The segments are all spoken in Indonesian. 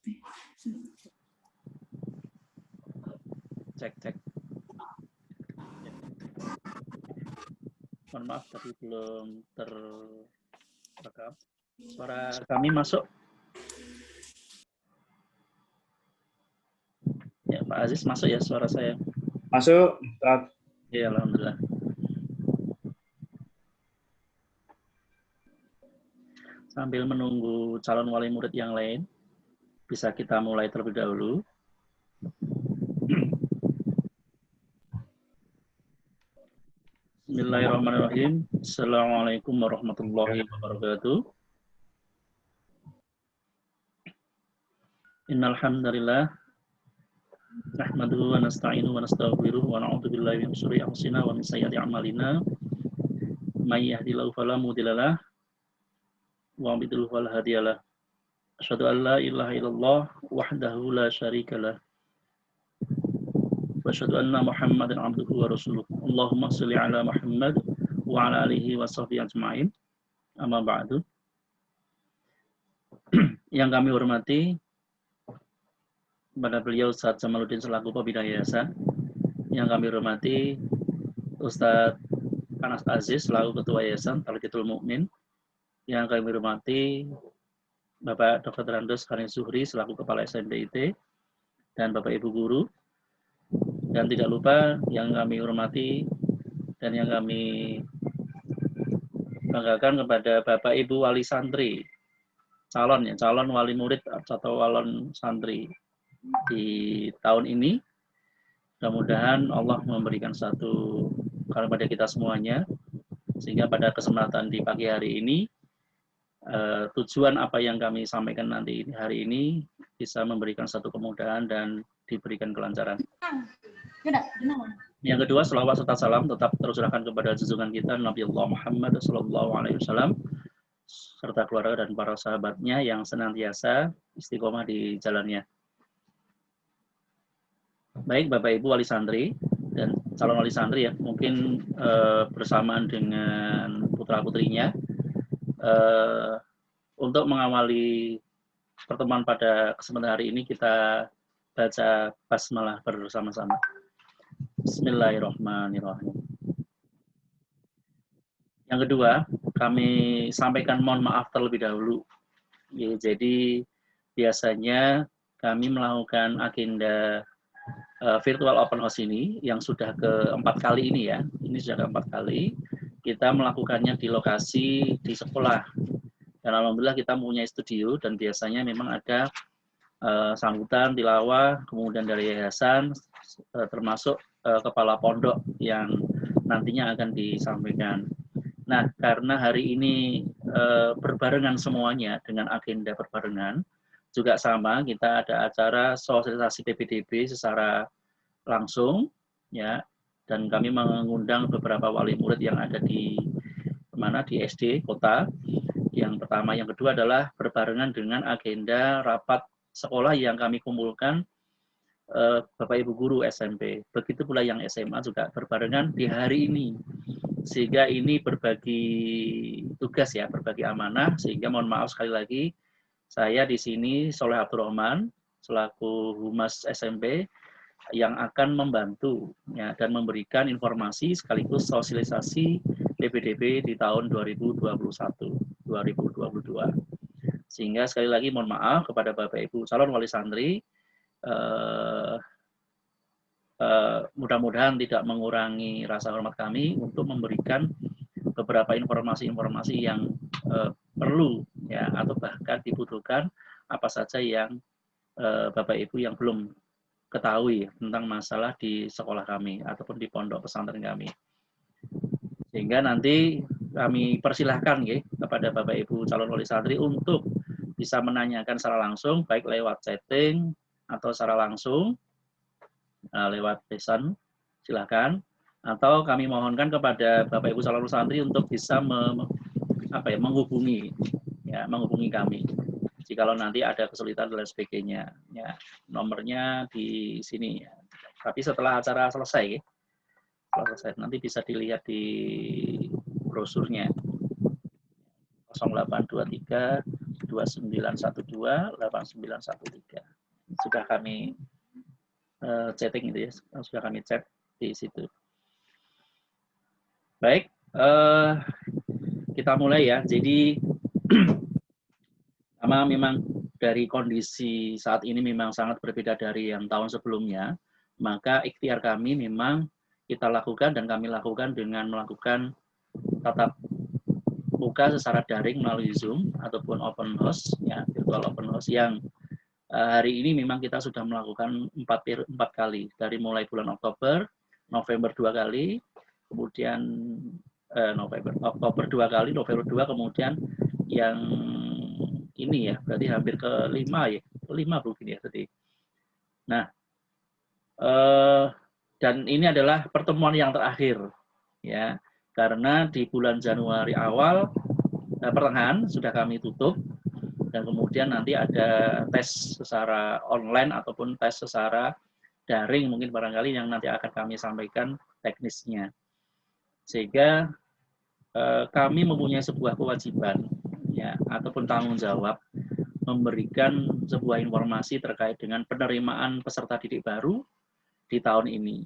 Cek. Mohon maaf tadi belum terekam. Suara kami masuk? Ya, Pak Aziz masuk ya suara saya? Masuk. Ya, alhamdulillah. Sambil menunggu calon wali murid yang lain, bisa kita mulai terlebih dahulu. Bismillahirrahmanirrahim. Assalamualaikum warahmatullahi wabarakatuh. Innal hamdalillah nahmaduhu wa nasta'inuhu wa nastaghfiruh wa na'udzu billahi min syururi anfusina wa min sayyiati a'malina. May yahdihillahu fala mudhillalah wa may yudhlil fala hadiyalah. Asyhadu an la ilaha illallah wahdahu la syarikalah. Wa asyhadu anna Muhammadan abduhu wa rasuluh. Allahumma shalli ala Muhammad wa ala alihi wa sahbihi ajma'in. Amma ba'du. Yang kami hormati kepada beliau Ustaz Jamaluddin selaku Pembina Yayasan, yang kami hormati Ustaz Anas Aziz selaku Ketua Yayasan Talqitul Mukmin, yang kami hormati Bapak Dr. Randos Karim Zuhri selaku Kepala SMPIT, dan Bapak Ibu Guru, dan tidak lupa yang kami hormati dan yang kami banggakan kepada Bapak Ibu Wali Santri, calon wali murid atau calon santri di tahun ini. Mudah-mudahan Allah memberikan satu kepada kita semuanya, sehingga pada kesempatan di pagi hari ini tujuan apa yang kami sampaikan nanti hari ini bisa memberikan satu kemudahan dan diberikan kelancaran. Yang kedua, selawat serta salam tetap tercurahkan kepada junjungan kita Nabi Allah Muhammad SAW serta keluarga dan para sahabatnya yang senantiasa istiqomah di jalannya. Baik Bapak Ibu wali santri dan calon wali santri ya, mungkin bersamaan dengan putra-putrinya untuk mengawali pertemuan pada kesempatan hari ini kita baca basmalah bersama-sama. Bismillahirrahmanirrahim. Yang kedua, kami sampaikan mohon maaf terlebih dahulu. Ya, jadi biasanya kami melakukan agenda virtual open house ini yang sudah keempat kali ini ya. Ini sudah keempat kali. Kita melakukannya di lokasi di sekolah. Dan alhamdulillah kita mempunyai studio dan biasanya memang ada sambutan, tilawah, kemudian dari yayasan, termasuk kepala pondok yang nantinya akan disampaikan. Nah, karena hari ini berbarengan semuanya dengan agenda berbarengan, juga sama kita ada acara sosialisasi PPDB secara langsung, ya, dan kami mengundang beberapa wali murid yang ada di SD kota. Yang pertama, yang kedua adalah berbarengan dengan agenda rapat sekolah yang kami kumpulkan Bapak Ibu guru SMP. Begitu pula yang SMA juga berbarengan di hari ini. Sehingga ini berbagi tugas ya, berbagi amanah, sehingga mohon maaf sekali lagi saya di sini Soleh Abdurrahman selaku Humas SMP yang akan membantu ya, dan memberikan informasi sekaligus sosialisasi PPDB di tahun 2021-2022. Sehingga sekali lagi mohon maaf kepada Bapak Ibu calon wali santri, mudah-mudahan tidak mengurangi rasa hormat kami untuk memberikan beberapa informasi-informasi yang perlu ya, atau bahkan dibutuhkan apa saja yang Bapak Ibu yang belum ketahui tentang masalah di sekolah kami ataupun di pondok pesantren kami. Sehingga nanti kami persilahkan ya, kepada Bapak Ibu calon wali santri untuk bisa menanyakan secara langsung, baik lewat chatting atau secara langsung lewat pesan, silahkan. Atau kami mohonkan kepada Bapak Ibu calon wali santri untuk bisa menghubungi kami. Jikalau nanti ada kesulitan dan sebagainya, ya, nomornya di sini. Ya. Tapi setelah acara selesai, nanti bisa dilihat di brosurnya 0823 29128913. Sudah kami chatting itu ya, sudah kami chat di situ. Baik, kita mulai ya. Jadi karena memang dari kondisi saat ini memang sangat berbeda dari yang tahun sebelumnya, maka ikhtiar kami memang kita lakukan dan kami lakukan dengan melakukan tatap muka secara daring melalui Zoom ataupun open house, ya, virtual open house yang hari ini memang kita sudah melakukan 4 kali, dari mulai bulan Oktober, November 2 kali, kemudian Oktober 2 kali, November 2, kemudian yang ini ya, berarti hampir ke 5 ya, mungkin ya tadi. Nah, dan ini adalah pertemuan yang terakhir, ya, karena di bulan Januari awal, pertengahan sudah kami tutup, dan kemudian nanti ada tes secara online ataupun tes secara daring mungkin barangkali yang nanti akan kami sampaikan teknisnya. Sehingga kami mempunyai sebuah kewajiban ya ataupun tanggung jawab memberikan sebuah informasi terkait dengan penerimaan peserta didik baru di tahun ini.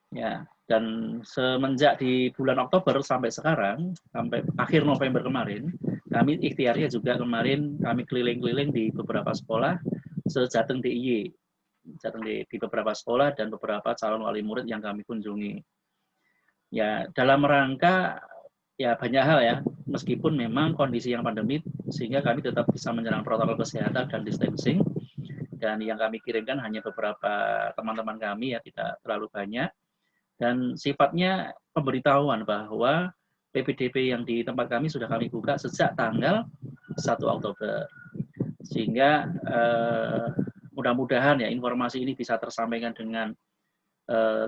Ya, dan semenjak di bulan Oktober sampai sekarang, sampai akhir November kemarin, kami ikhtiarnya juga kemarin kami keliling-keliling di beberapa sekolah se-Jateng DIY, di beberapa sekolah dan beberapa calon wali murid yang kami kunjungi. Ya, dalam rangka ya banyak hal ya, meskipun memang kondisi yang pandemi, sehingga kami tetap bisa menjalankan protokol kesehatan dan distancing, dan yang kami kirimkan hanya beberapa teman-teman kami ya, tidak terlalu banyak. Dan sifatnya pemberitahuan bahwa PPDB yang di tempat kami sudah kami buka sejak tanggal 1 Oktober. Sehingga mudah-mudahan ya informasi ini bisa tersampaikan dengan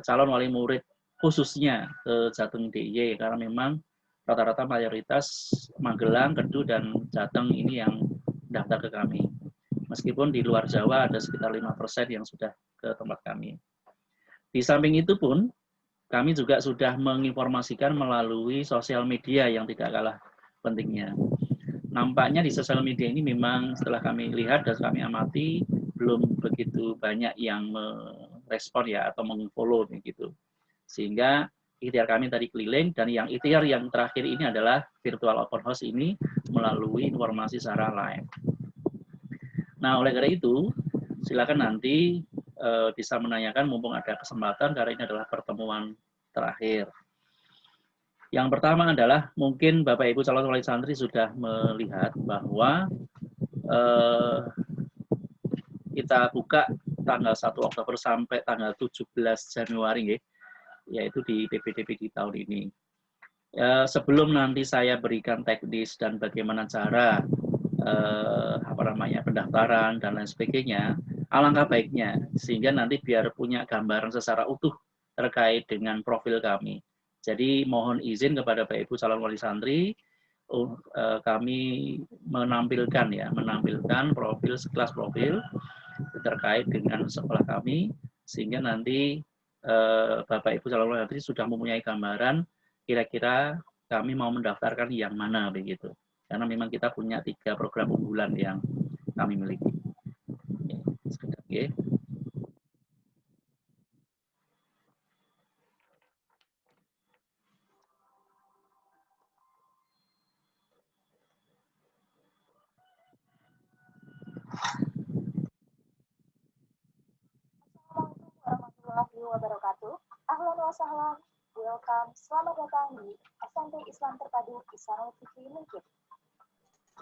calon wali murid khususnya ke Jateng DIY, karena memang rata-rata mayoritas Magelang, Kedu, dan Jateng ini yang daftar ke kami. Meskipun di luar Jawa ada sekitar 5% yang sudah ke tempat kami. Di samping itu pun, kami juga sudah menginformasikan melalui sosial media yang tidak kalah pentingnya. Nampaknya di sosial media ini memang setelah kami lihat dan kami amati, belum begitu banyak yang merespon ya atau meng-follow begitu. Sehingga ikhtiar kami tadi keliling, dan yang ikhtiar yang terakhir ini adalah virtual open house ini melalui informasi secara live. Nah, oleh karena itu, silakan nanti bisa menanyakan mumpung ada kesempatan, karena ini adalah pertemuan terakhir. Yang pertama adalah mungkin Bapak Ibu calon wali santri sudah melihat bahwa kita buka tanggal 1 Oktober sampai tanggal 17 Januari, yaitu di PPDB di tahun ini. Sebelum nanti saya berikan teknis dan bagaimana cara pendaftaran dan lain sebagainya, alangkah baiknya sehingga nanti biar punya gambaran secara utuh terkait dengan profil kami. Jadi mohon izin kepada Bapak Ibu calon wali santri, kami menampilkan profil sekelas profil terkait dengan sekolah kami, sehingga nanti Bapak Ibu calon wali santri sudah mempunyai gambaran kira-kira kami mau mendaftarkan yang mana begitu. Karena memang kita punya 3 program unggulan yang kami miliki. Sekedar, ya. Assalamualaikum warahmatullahi wabarakatuh. Ahlan wa sahlan. Welcome. Selamat datang di SMP Islam Terpadu Ihsanul Fikri Mungkit.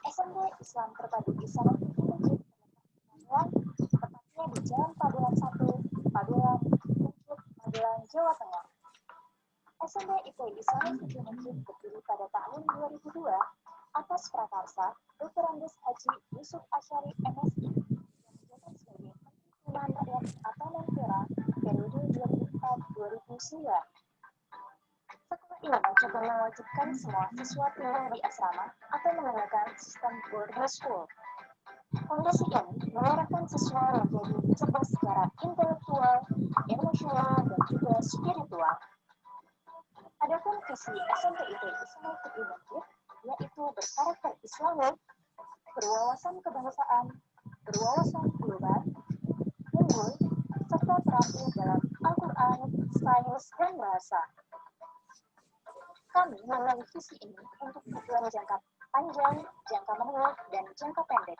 SMP Islam Terpadu Ihsanul Fikri Mungkit tepatnya di Jalan Padelan 1, Padelan, Mungkit, Magelang, Jawa Tengah. SMP IP Ihsanul Fikri Mungkit berdiri pada tahun 2002 atas prakarsa Dr. Andes Haji Yusuf Asyari MSI yang menjabat sebagai Menteri Perumahan Rakyat atau Menpora periode 2004-2009. Sekolah ini mencoba mewajibkan semua siswa tinggal di asrama atau menggunakan sistem boarding school. Fondasi ini mengarahkan siswa menjadi cerdas secara intelektual, emosional, dan juga spiritual. SMP IP Ihsanul Fikri Mungkit yaitu berkarakter Islami, berwawasan kebangsaan, berwawasan global, unggul, serta terampil dalam Al-Quran, sains, dan bahasa. Kami memiliki visi ini untuk tujuan jangka panjang, jangka menengah, dan jangka pendek.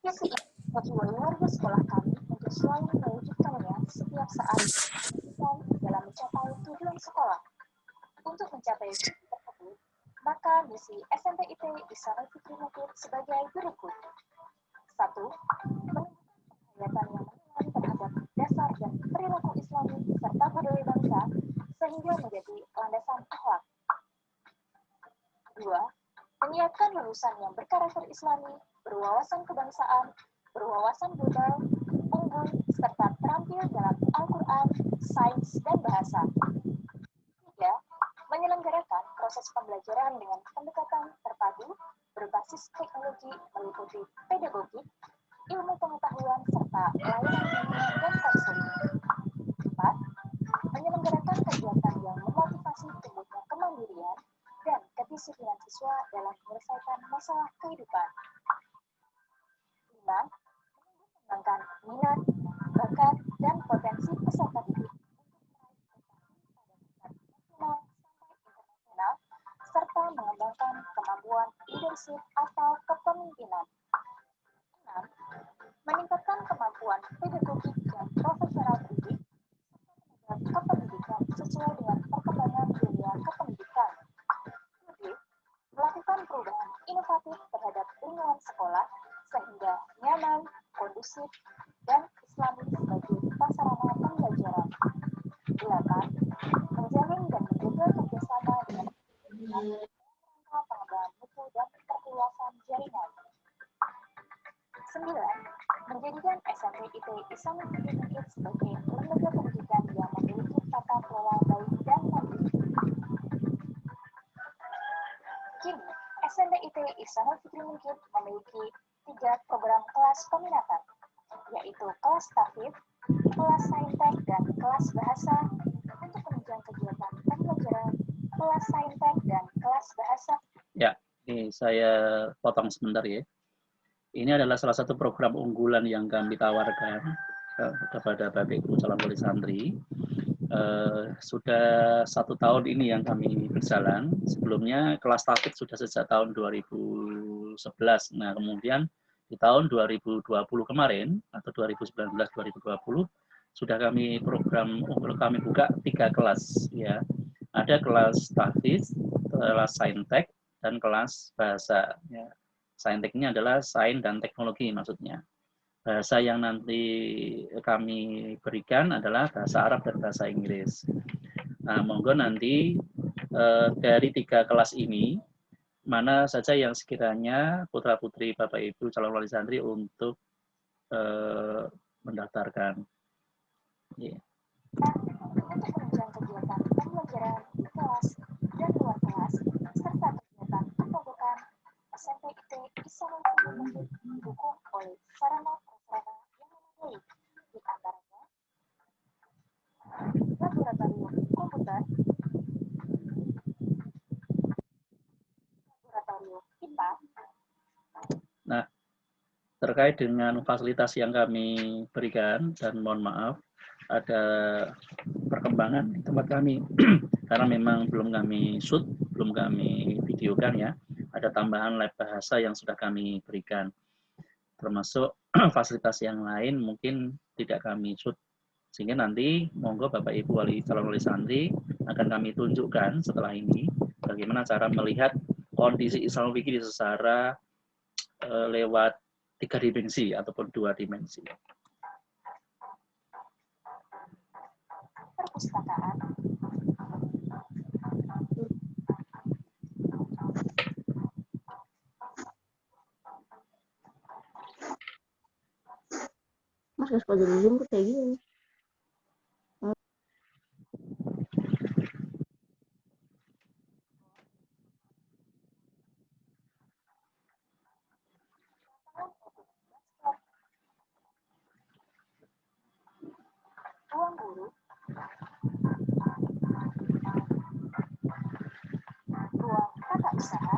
Visi ini motivasi warga sekolah kami untuk selalu mewujudkannya setiap saat dalam mencapai tujuan sekolah. Untuk mencapai visi tersebut, maka misi SMPIT Ihsanul Fikri Mukib sebagai berikut. 1. Menunjukkan penghayatan yang mendalam terhadap dasar dan perilaku Islami serta budaya bangsa sehingga menjadi landasan akhlak. 2. Menyiapkan lulusan yang berkarakter Islami, berwawasan kebangsaan, berwawasan global, unggul, serta terampil dalam Al-Quran, sains, dan bahasa. 3. Menyelenggarakan proses pembelajaran dengan pendekatan terpadu, berbasis teknologi meliputi pedagogi, ilmu pengetahuan, serta layanan bimbingan dan konseling. 4. Menyelenggarakan kegiatan yang memotivasi tumbuhnya kemandirian dan kedisiplinan siswa dalam menyelesaikan masalah kehidupan. 5. Mengembangkan minat, bakat, dan potensi peserta didik serta mengembangkan kemampuan leadership atau kepemimpinan. 6. Meningkatkan kemampuan pedagogik dan profesional didik serta kependidikan sesuai dengan perkembangan dunia kependidikan. 7. Melakukan perubahan inovatif terhadap lingkungan sekolah sehingga nyaman, kondusif, dan islami sebagai prasarana pembelajaran. 8. Menjalin dan menjaga kerjasama dengan rangka pengembangan mutu dan perluasan jaringan. 9. Menjadikan SMPIT Ihsanul Fikri Mukib sebagai lembaga pendidikan yang memiliki tata kelola baik dan mandiri. Kini, SMPIT Ihsanul Fikri Mukib memiliki 3 program kelas peminatan, yaitu kelas tahfidz, kelas saintek, dan kelas bahasa. Untuk penunjang kegiatan pembelajaran, kelas saintek, dan kelas bahasa. Ya, ini saya potong sebentar ya. Ini adalah salah satu program unggulan yang kami tawarkan kepada Bapak Ibu calon wali santri. Sudah 1 tahun ini yang kami berjalan. Sebelumnya kelas tahfidz sudah sejak tahun 2011. Nah, kemudian di tahun 2020 kemarin atau 2019-2020 sudah kami program unggul kami buka 3 kelas ya. Ada kelas tahfidz, kelas saintek, dan kelas bahasa ya. Sainteknya adalah sains dan teknologi maksudnya. Bahasa yang nanti kami berikan adalah bahasa Arab dan bahasa Inggris. Nah, monggo nanti dari 3 kelas ini, mana saja yang sekiranya putra-putri Bapak Ibu calon wali santri untuk mendaftarkan. Yeah. Untuk menunjang kegiatan pembelajaran di kelas dan luar kelas, serta kegiatan pembukaan SMPIT Ihsanul Fikri Mukib didukung oleh sarana-prasarana yang memadai, di antaranya laboratorium komputer, laboratorium IPA. Nah, terkait dengan fasilitas yang kami berikan, dan mohon maaf, ada perkembangan di tempat kami, karena memang belum kami shoot, belum kami videokan ya, ada tambahan lab bahasa yang sudah kami berikan, termasuk fasilitas yang lain mungkin tidak kami shoot, sehingga nanti monggo Bapak Ibu calon wali santri akan kami tunjukkan setelah ini bagaimana cara melihat kondisi Ihsanul Fikri secara lewat 3 dimensi ataupun 2 dimensi. Perpustakaan. Mas harus pada Zoom kayak gini. Ruang guru, ruang tata usaha,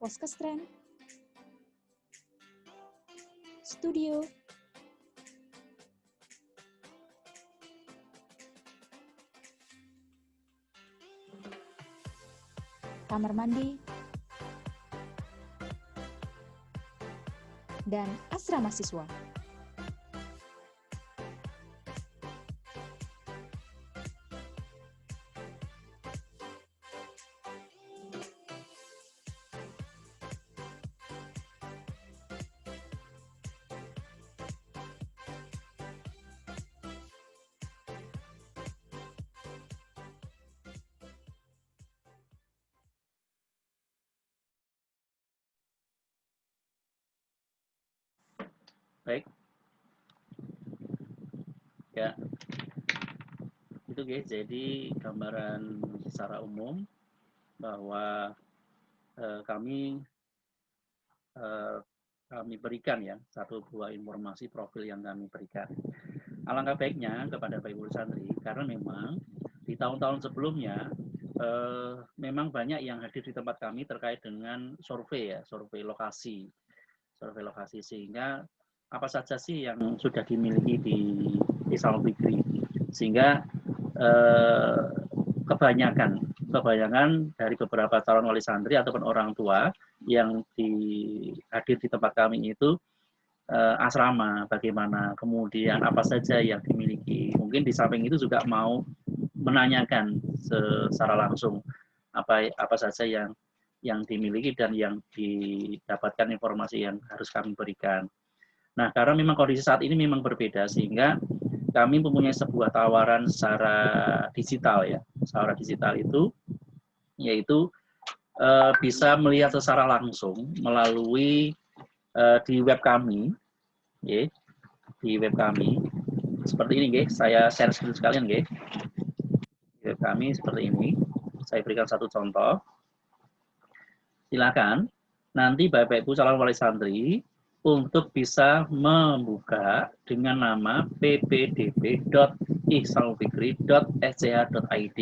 Poskestren, studio, kamar mandi, dan asrama siswa. Baik. Ya. Itu guys, jadi gambaran secara umum bahwa kami berikan ya satu buah informasi profil yang kami berikan. Alangkah baiknya kepada Bapak Ibu santri, karena memang di tahun-tahun sebelumnya memang banyak yang hadir di tempat kami terkait dengan survei ya, survei lokasi sehingga apa saja sih yang sudah dimiliki di Islam Fikri, sehingga kebanyakan dari beberapa calon wali santri ataupun orang tua yang hadir di tempat kami itu asrama bagaimana, kemudian apa saja yang dimiliki. Mungkin di samping itu juga mau menanyakan secara langsung apa saja yang dimiliki dan yang didapatkan informasi yang harus kami berikan. Nah, karena memang kondisi saat ini memang berbeda, sehingga kami mempunyai sebuah tawaran secara digital ya. Secara digital itu yaitu bisa melihat secara langsung melalui di web kami, ya, di web kami seperti ini, guys. Saya share screen sekalian, guys. Di web kami seperti ini. Saya berikan satu contoh. Silakan nanti Bapak Ibu calon wali santri untuk bisa membuka dengan nama ppdb.ihsanulfikri.sch.id.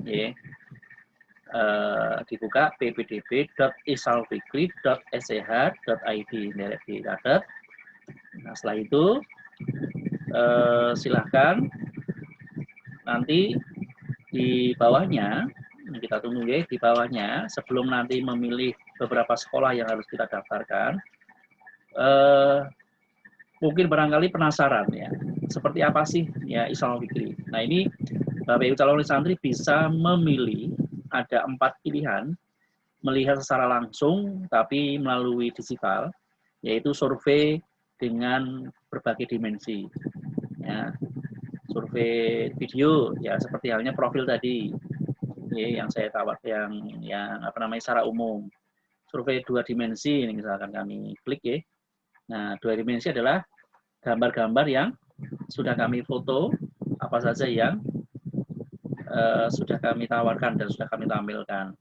Ya. Dibuka ppdb.ihsanulfikri.sch.id, dicatat. Nah, setelah itu silahkan nanti di bawahnya, kita tunggu ya, di bawahnya sebelum nanti memilih beberapa sekolah yang harus kita daftarkan, mungkin barangkali penasaran ya, seperti apa sih ya Islam Fikri. Nah, ini Bapak Ibu calon wali santri bisa memilih, ada 4 pilihan, melihat secara langsung tapi melalui digital, yaitu survei dengan berbagai dimensi. Ya, survei video ya seperti halnya profil tadi ya, yang saya tawarkan yang apa namanya secara umum. Survei 2 dimensi ini misalkan kami klik ya. Nah, 2 dimensi adalah gambar-gambar yang sudah kami foto, apa saja yang sudah kami tawarkan dan sudah kami tampilkan.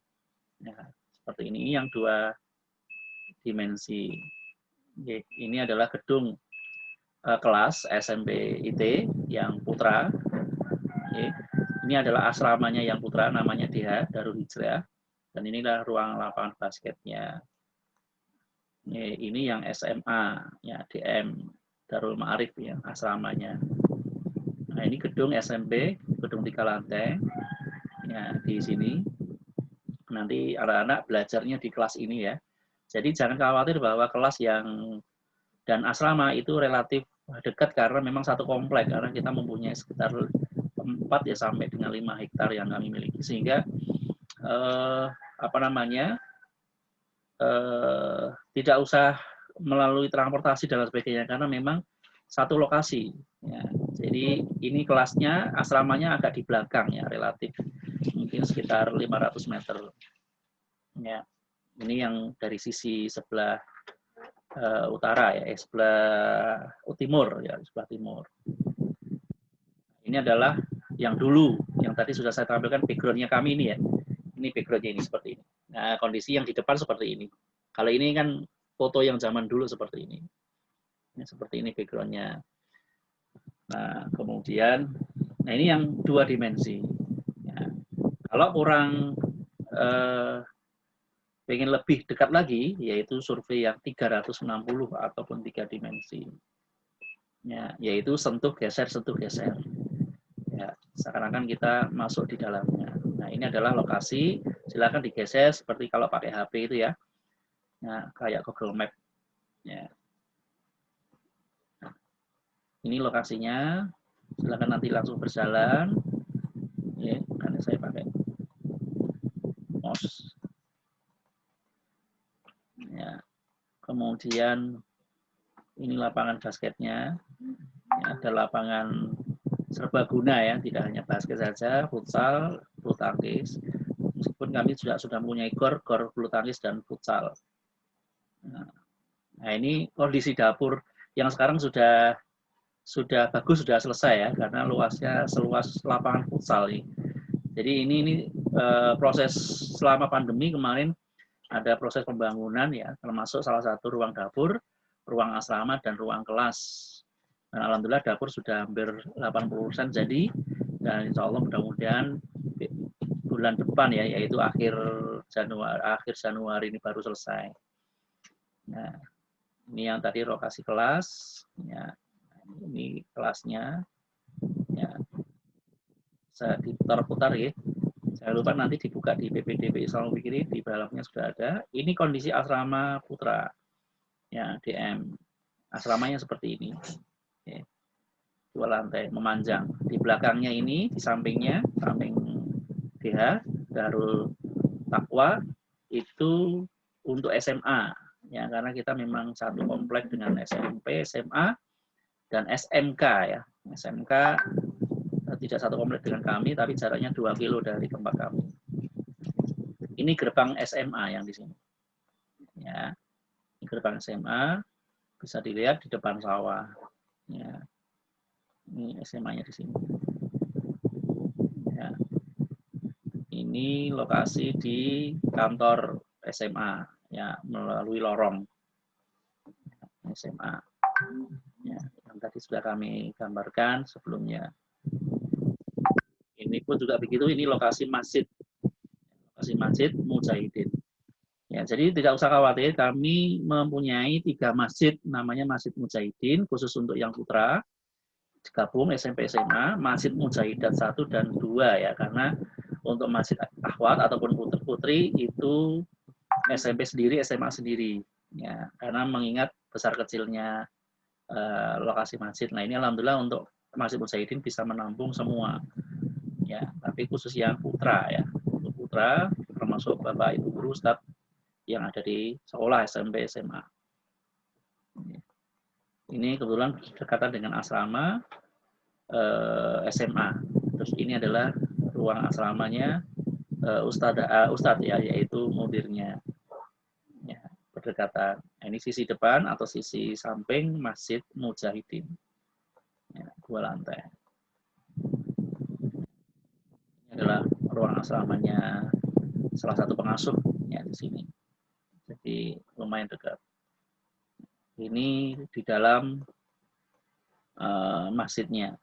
Ya, seperti ini yang 2 dimensi. Ini adalah gedung kelas SMP IT yang putra. Ini adalah asramanya yang putra, namanya DH, Darul Hijrah. Dan inilah ruang lapangan basketnya. Ini yang SMA, ya DM, Darul Ma'arif ya, asramanya. Nah, ini gedung SMP, gedung 3 lantai. Ya, di sini. Nanti anak-anak belajarnya di kelas ini ya. Jadi jangan khawatir bahwa kelas yang dan asrama itu relatif dekat karena memang satu komplek, karena kita mempunyai sekitar 4 ya sampai dengan 5 hektar yang kami miliki, sehingga tidak usah melalui transportasi dan sebagainya karena memang satu lokasi ya. Jadi ini kelasnya, asramanya agak di belakang ya, relatif mungkin sekitar 500 meter ya. Ini yang dari sisi sebelah utara ya, sebelah timur ya, sebelah timur. Ini adalah yang dulu, yang tadi sudah saya tampilkan background-nya kami ini ya. Ini background-nya ini seperti ini. Nah, kondisi yang di depan seperti ini. Kalau ini kan foto yang zaman dulu seperti ini. Ini seperti ini background-nya. Nah, kemudian, nah ini yang 2 dimensi. Ya. Kalau kurang pengen lebih dekat lagi, yaitu survei yang 360 ataupun 3 dimensi. Ya, yaitu sentuh geser. Ya, seakan-akan kita masuk di dalamnya. Nah, ini adalah lokasi, silakan digeser seperti kalau pakai HP itu ya. Nah, kayak Google Map. Ya. Nah, ini lokasinya, silakan nanti langsung berjalan. Ya, karena saya pakai mouse. Ya. Kemudian ini lapangan basketnya. Ya, ada lapangan serbaguna ya, tidak hanya basket saja, futsal, bulu tangkis. Meskipun kami juga sudah mempunyai gor bulu tangkis dan futsal. Nah, ini kondisi dapur yang sekarang sudah bagus, sudah selesai ya, karena luasnya seluas lapangan futsal ini. Jadi ini proses selama pandemi kemarin ada proses pembangunan ya, termasuk salah satu ruang dapur, ruang asrama dan ruang kelas. Dan alhamdulillah dapur sudah hampir 80% jadi, dan insya Allah mudah-mudahan bulan depan ya, yaitu akhir Januari ini baru selesai. Nah, ini yang tadi lokasi kelas, ya, ini kelasnya, ya, bisa diputar-putar ya. Jangan lupa nanti dibuka di PPDB Islam Fikri, di dalamnya sudah ada. Ini kondisi asrama putra, ya DM. Asramanya seperti ini. Oke. 2 lantai memanjang. Di belakangnya ini, di sampingnya, samping DH Darul Taqwa itu untuk SMA. Ya, karena kita memang satu komplek dengan SMP, SMA, dan SMK ya. SMK tidak satu komplek dengan kami, tapi jaraknya 2 kilo dari tempat kami. Ini gerbang SMA yang di sini. Ya, ini gerbang SMA bisa dilihat di depan sawah. Ya, ini SMA-nya di sini. Ya, ini lokasi di kantor SMA ya, melalui lorong SMA. Ya, yang tadi sudah kami gambarkan sebelumnya. Ini pun juga begitu, ini lokasi masjid. Lokasi masjid Mujahidin. Ya, jadi tidak usah khawatir, kami mempunyai 3 masjid, namanya Masjid Mujahidin, khusus untuk yang putra, gabung SMP SMA, Masjid Mujahidat 1 dan 2 ya, karena untuk Masjid Akhwat ataupun putri itu SMP sendiri, SMA sendiri, ya, karena mengingat besar kecilnya lokasi masjid. Nah, ini alhamdulillah untuk Masjid Mujahidin bisa menampung semua, ya, tapi khusus yang putra ya, untuk putra termasuk Bapak Ibu guru Ustadz yang ada di sekolah SMP SMA. Ini kebetulan berdekatan dengan asrama SMA. Terus ini adalah ruang asramanya Ustadz ya, yaitu mudirnya. Ya, berdekatan. Nah, ini sisi depan atau sisi samping Masjid Mujahidin. Ya, 2 lantai. Ini adalah ruang asramanya salah satu pengasuh ya di sini. Jadi lumayan dekat. Ini di dalam masjidnya.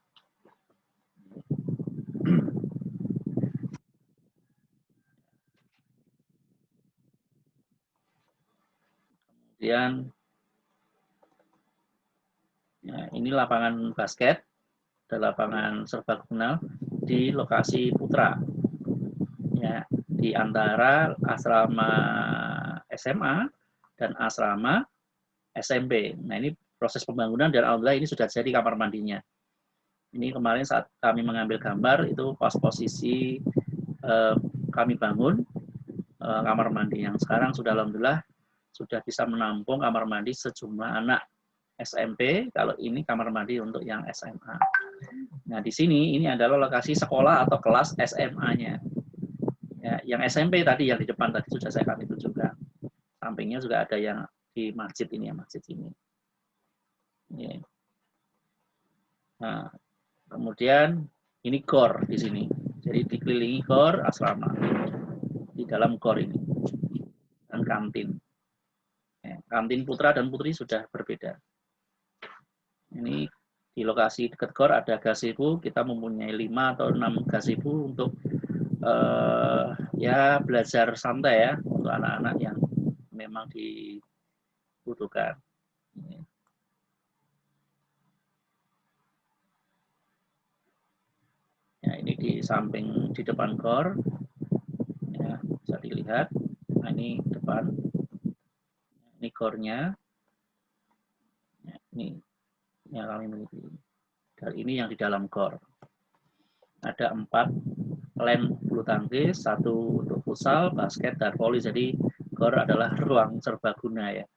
Kemudian ya, ini lapangan basket, ada lapangan serbaguna di lokasi putra. Ya, di antara asrama SMA dan asrama SMP. Nah, ini proses pembangunan dan alhamdulillah ini sudah jadi kamar mandinya. Ini kemarin saat kami mengambil gambar itu pas posisi kami bangun kamar mandi yang sekarang sudah alhamdulillah sudah bisa menampung kamar mandi sejumlah anak SMP. Kalau ini kamar mandi untuk yang SMA. Nah, di sini ini adalah lokasi sekolah atau kelas SMA-nya. Ya, yang SMP tadi yang di depan tadi sudah saya kami tunjukkan. Sampingnya juga ada yang di masjid ini ya, masjid ini. Ya. Nah, kemudian ini gor di sini. Jadi dikelilingi gor asrama di dalam gor ini dan kantin. Ya, kantin putra dan putri sudah berbeda. Ini Di lokasi dekat GOR ada gazebo, kita mempunyai 5 atau 6 gazebo untuk ya belajar santai ya untuk anak-anak yang memang dibutuhkan. Ya, ini di samping di depan GOR, ya, bisa dilihat. Nah, ini depan, ini GOR-nya. Ya, ini yang kami miliki. Dan ini yang di dalam GOR. Ada 4 lane bulu tangkis, 1 untuk futsal, basket, dan voli. Jadi GOR adalah ruang serbaguna ya.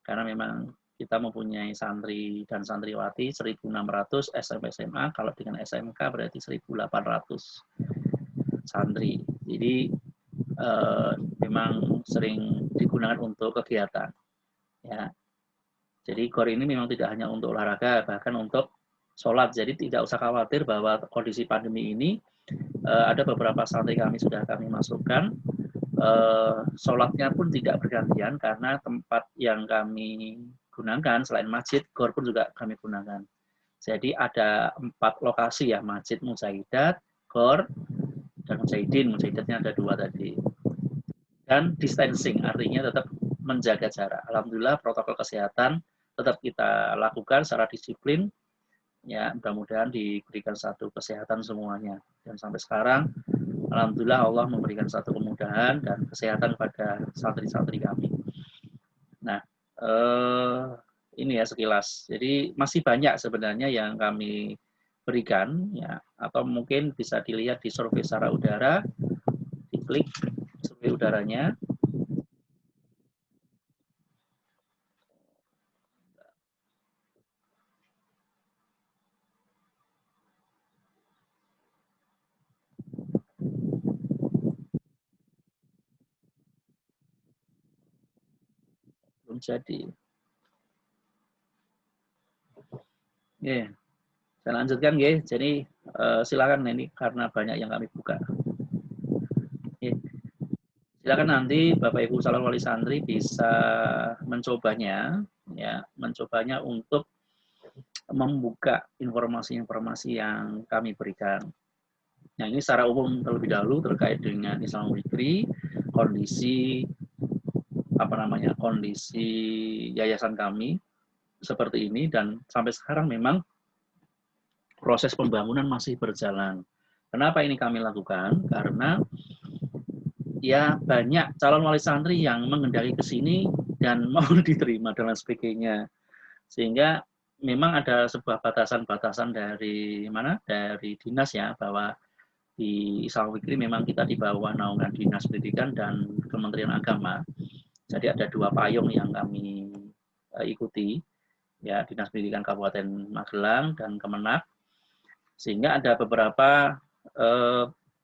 Karena memang kita mempunyai santri dan santriwati 1.600 SMP SMA, kalau dengan SMK berarti 1.800 santri. Jadi memang sering digunakan untuk kegiatan. Ya. Jadi GOR ini memang tidak hanya untuk olahraga, bahkan untuk sholat. Jadi tidak usah khawatir bahwa kondisi pandemi ini ada beberapa santri kami sudah kami masukkan. Sholatnya pun tidak bergantian karena tempat yang kami gunakan selain masjid, GOR pun juga kami gunakan. Jadi ada 4 lokasi ya, masjid Mujaidat, GOR, dan Mujahidin. Mujahidatnya ada 2 tadi. Dan distancing, artinya tetap menjaga jarak. Alhamdulillah protokol kesehatan tetap kita lakukan secara disiplin. Ya, mudah-mudahan diberikan satu kesehatan semuanya. Dan sampai sekarang, alhamdulillah Allah memberikan satu kemudahan dan kesehatan pada santri-santri kami. Nah, ini ya sekilas. Jadi masih banyak sebenarnya yang kami berikan, ya, atau mungkin bisa dilihat di survei secara udara, diklik survei udaranya. Belum jadi. Ya, saya lanjutkan ya. Jadi silakan ini karena banyak yang kami buka. Ya. Silakan nanti Bapak Ibu calon wali santri bisa mencobanya, ya, mencobanya untuk membuka informasi-informasi yang kami berikan. Nah, ini secara umum terlebih dahulu terkait dengan Islam Fikri, kondisi kondisi yayasan kami seperti ini, dan sampai sekarang memang proses pembangunan masih berjalan. Kenapa ini kami lakukan? Karena ya banyak calon wali santri yang mengendaki ke sini dan mau diterima dan lain sebagainya. Sehingga memang ada sebuah batasan-batasan dari dinas ya, bahwa di Islam Fikri memang kita di bawah naungan Dinas Pendidikan dan Kementerian Agama. Jadi ada 2 payung yang kami ikuti, ya, Dinas Pendidikan Kabupaten Magelang dan Kemenak. Sehingga ada beberapa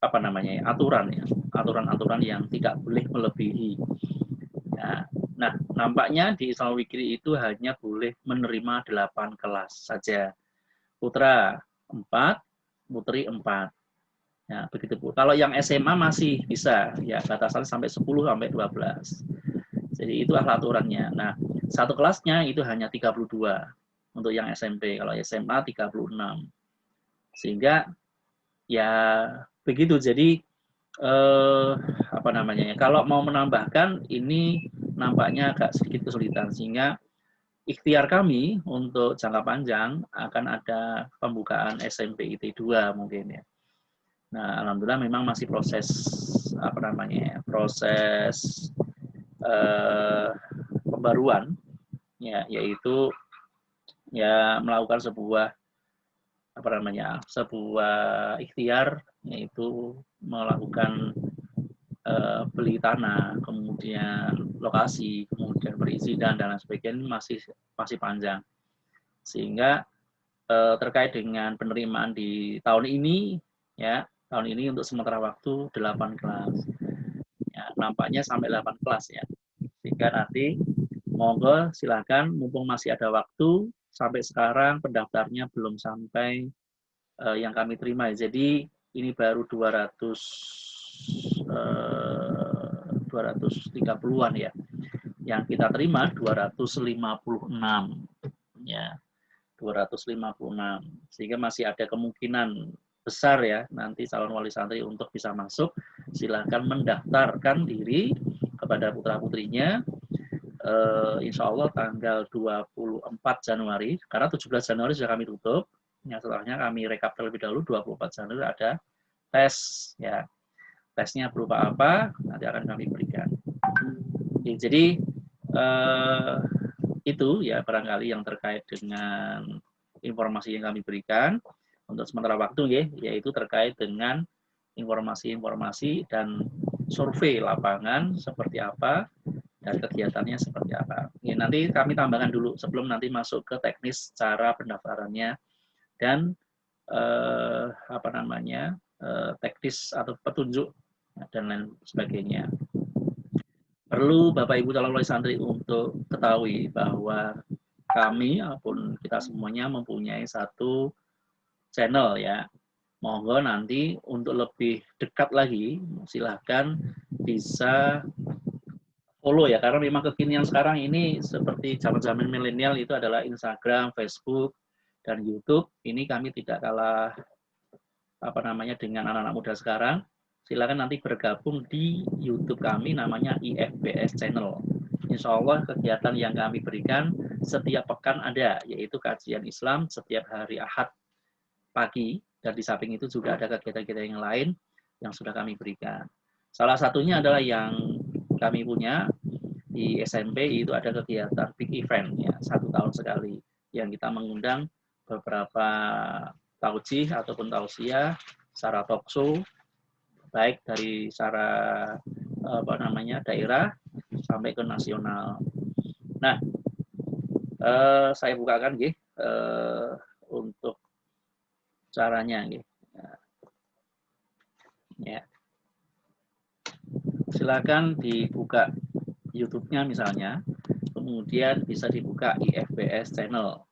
aturan-aturan yang tidak boleh melebihi. Ya. Nah, nampaknya di Islam Fikri itu hanya boleh menerima 8 kelas saja. Putra 4, putri 4. Ya, begitu Bu. Kalau yang SMA masih bisa, ya, batasan sampai 10 sampai 12. Jadi itu aturannya. Nah, satu kelasnya itu hanya 32 untuk yang SMP, kalau SMA 36. Sehingga ya begitu. Jadi kalau mau menambahkan ini nampaknya agak sedikit kesulitan, sehingga ikhtiar kami untuk jangka panjang akan ada pembukaan SMP IT 2 mungkin ya. Nah, alhamdulillah memang masih proses pembaruan, ya, yaitu ya melakukan sebuah ikhtiar, yaitu melakukan beli tanah, kemudian lokasi, kemudian perizinan dan lain sebagainya masih panjang. Sehingga terkait dengan penerimaan di tahun ini, ya, tahun ini untuk sementara waktu 8 kelas. Ya, nampaknya sampai 8 kelas ya. Sehingga nanti monggo silakan, mumpung masih ada waktu, sampai sekarang pendaftarnya belum sampai yang kami terima. Jadi ini baru 230-an ya. Yang kita terima 256 ya. 256. Sehingga masih ada kemungkinan besar ya nanti calon wali santri untuk bisa masuk. Silahkan mendaftarkan diri kepada putra-putrinya. Insya Allah tanggal 24 Januari, karena 17 Januari sudah kami tutup. Ya, setelahnya kami rekap terlebih dahulu, 24 Januari ada tes. Ya, tesnya berupa apa, nanti akan kami berikan. Jadi, itu ya barangkali yang terkait dengan informasi yang kami berikan untuk sementara waktu ya, yaitu terkait dengan informasi-informasi dan survei lapangan seperti apa dan kegiatannya seperti apa. Ya, nanti kami tambahkan dulu sebelum nanti masuk ke teknis cara pendaftarannya dan teknis atau petunjuk dan lain sebagainya. Perlu Bapak Ibu calon wali santri untuk ketahui bahwa kami maupun kita semuanya mempunyai satu channel ya. Monggo nanti untuk lebih dekat lagi silahkan bisa follow ya, karena memang kekinian sekarang ini seperti zaman-zaman milenial itu adalah Instagram, Facebook, dan YouTube. Ini kami tidak kalah dengan anak-anak muda sekarang. Silakan nanti bergabung di YouTube kami namanya IFBS Channel. Insya Allah kegiatan yang kami berikan setiap pekan ada, yaitu kajian Islam setiap hari Ahad pagi, dan di samping itu juga ada kegiatan-kegiatan yang lain yang sudah kami berikan. Salah satunya adalah yang kami punya di SMP, itu ada kegiatan big event ya, 1 tahun sekali, yang kita mengundang beberapa taujih ataupun tausiah secara talk show, baik dari secara daerah sampai ke nasional. Nah, saya bukakan untuk caranya ya. Silakan dibuka YouTube-nya misalnya, kemudian bisa dibuka IFBS Channel.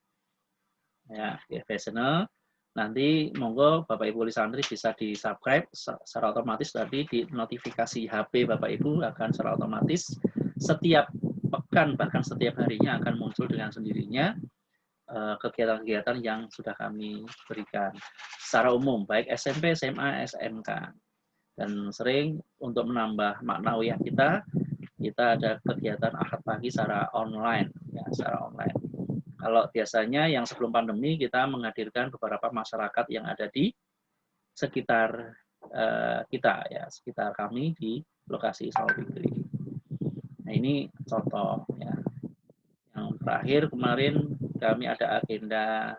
Ya, IFBS Channel. Nanti monggo Bapak Ibu wali santri bisa di-subscribe secara otomatis, tadi di notifikasi HP Bapak Ibu akan secara otomatis setiap pekan bahkan setiap harinya akan muncul dengan sendirinya kegiatan-kegiatan yang sudah kami berikan secara umum baik SMP, SMA, SMK. Dan sering untuk menambah maknawiyah kita ada kegiatan Ahad pagi secara online ya, secara online. Kalau biasanya yang sebelum pandemi kita menghadirkan beberapa masyarakat yang ada di sekitar kita ya, sekitar kami di lokasi Islam Fikri. Nah, ini contoh ya. Yang terakhir kemarin kami ada agenda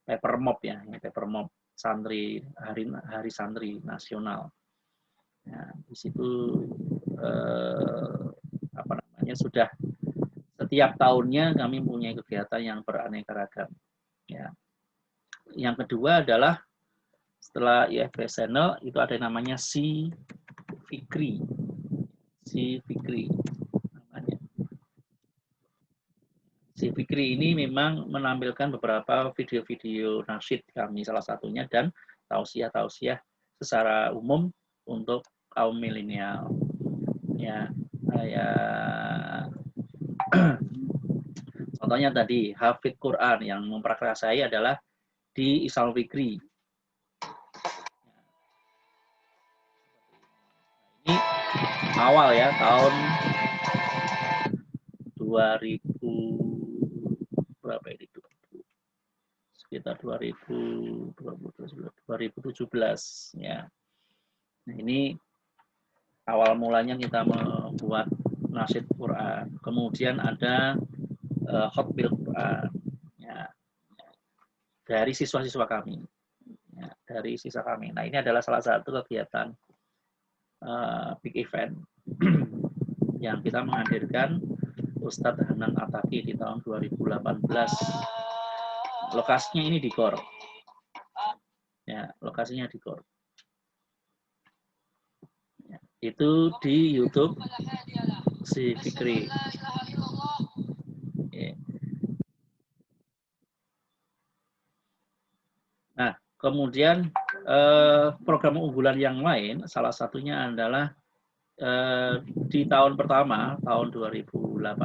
paper mob ya, paper mob santri, hari santri nasional. Nah, di situ sudah setiap tahunnya kami punya kegiatan yang beraneka ragam. Ya. Yang kedua adalah setelah IFBS Channel itu ada yang namanya Si Fikri. Si Fikri namanya. Si Fikri ini memang menampilkan beberapa video-video nasyid kami salah satunya dan tausiah-tausiah secara umum untuk kaum milenial. Ya, contohnya tadi hafid Quran yang mempraktek saya adalah di Islam Fikri. Ini awal ya, tahun 2000 berapa ini? Sekitar 2017 ya. Nah, ini awal mulanya kita membuat nasyid Quran. Kemudian ada khotbil Quran ya, dari siswa-siswa kami. Ya, dari siswa kami. Nah, ini adalah salah satu kegiatan big event yang kita menghadirkan Ustadz Hanan Ataki di tahun 2018. Lokasinya ini di Gor. Ya, lokasinya di Gor. Ya, itu di YouTube Si Fikri. Ya. Nah, kemudian program unggulan yang lain, salah satunya adalah di tahun pertama, tahun 2018,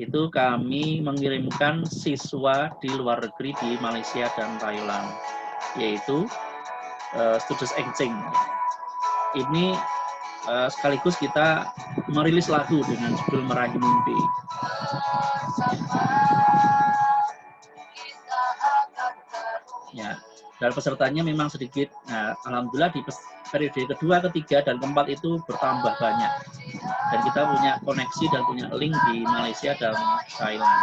itu kami mengirimkan siswa di luar negeri di Malaysia dan Thailand, yaitu Students Exchange. Ini sekaligus kita merilis lagu dengan judul Meraih Mimpi. Ya, dan pesertanya memang sedikit. Nah, alhamdulillah di periode kedua, ketiga, dan keempat itu bertambah banyak. Dan kita punya koneksi dan punya link di Malaysia dan Thailand.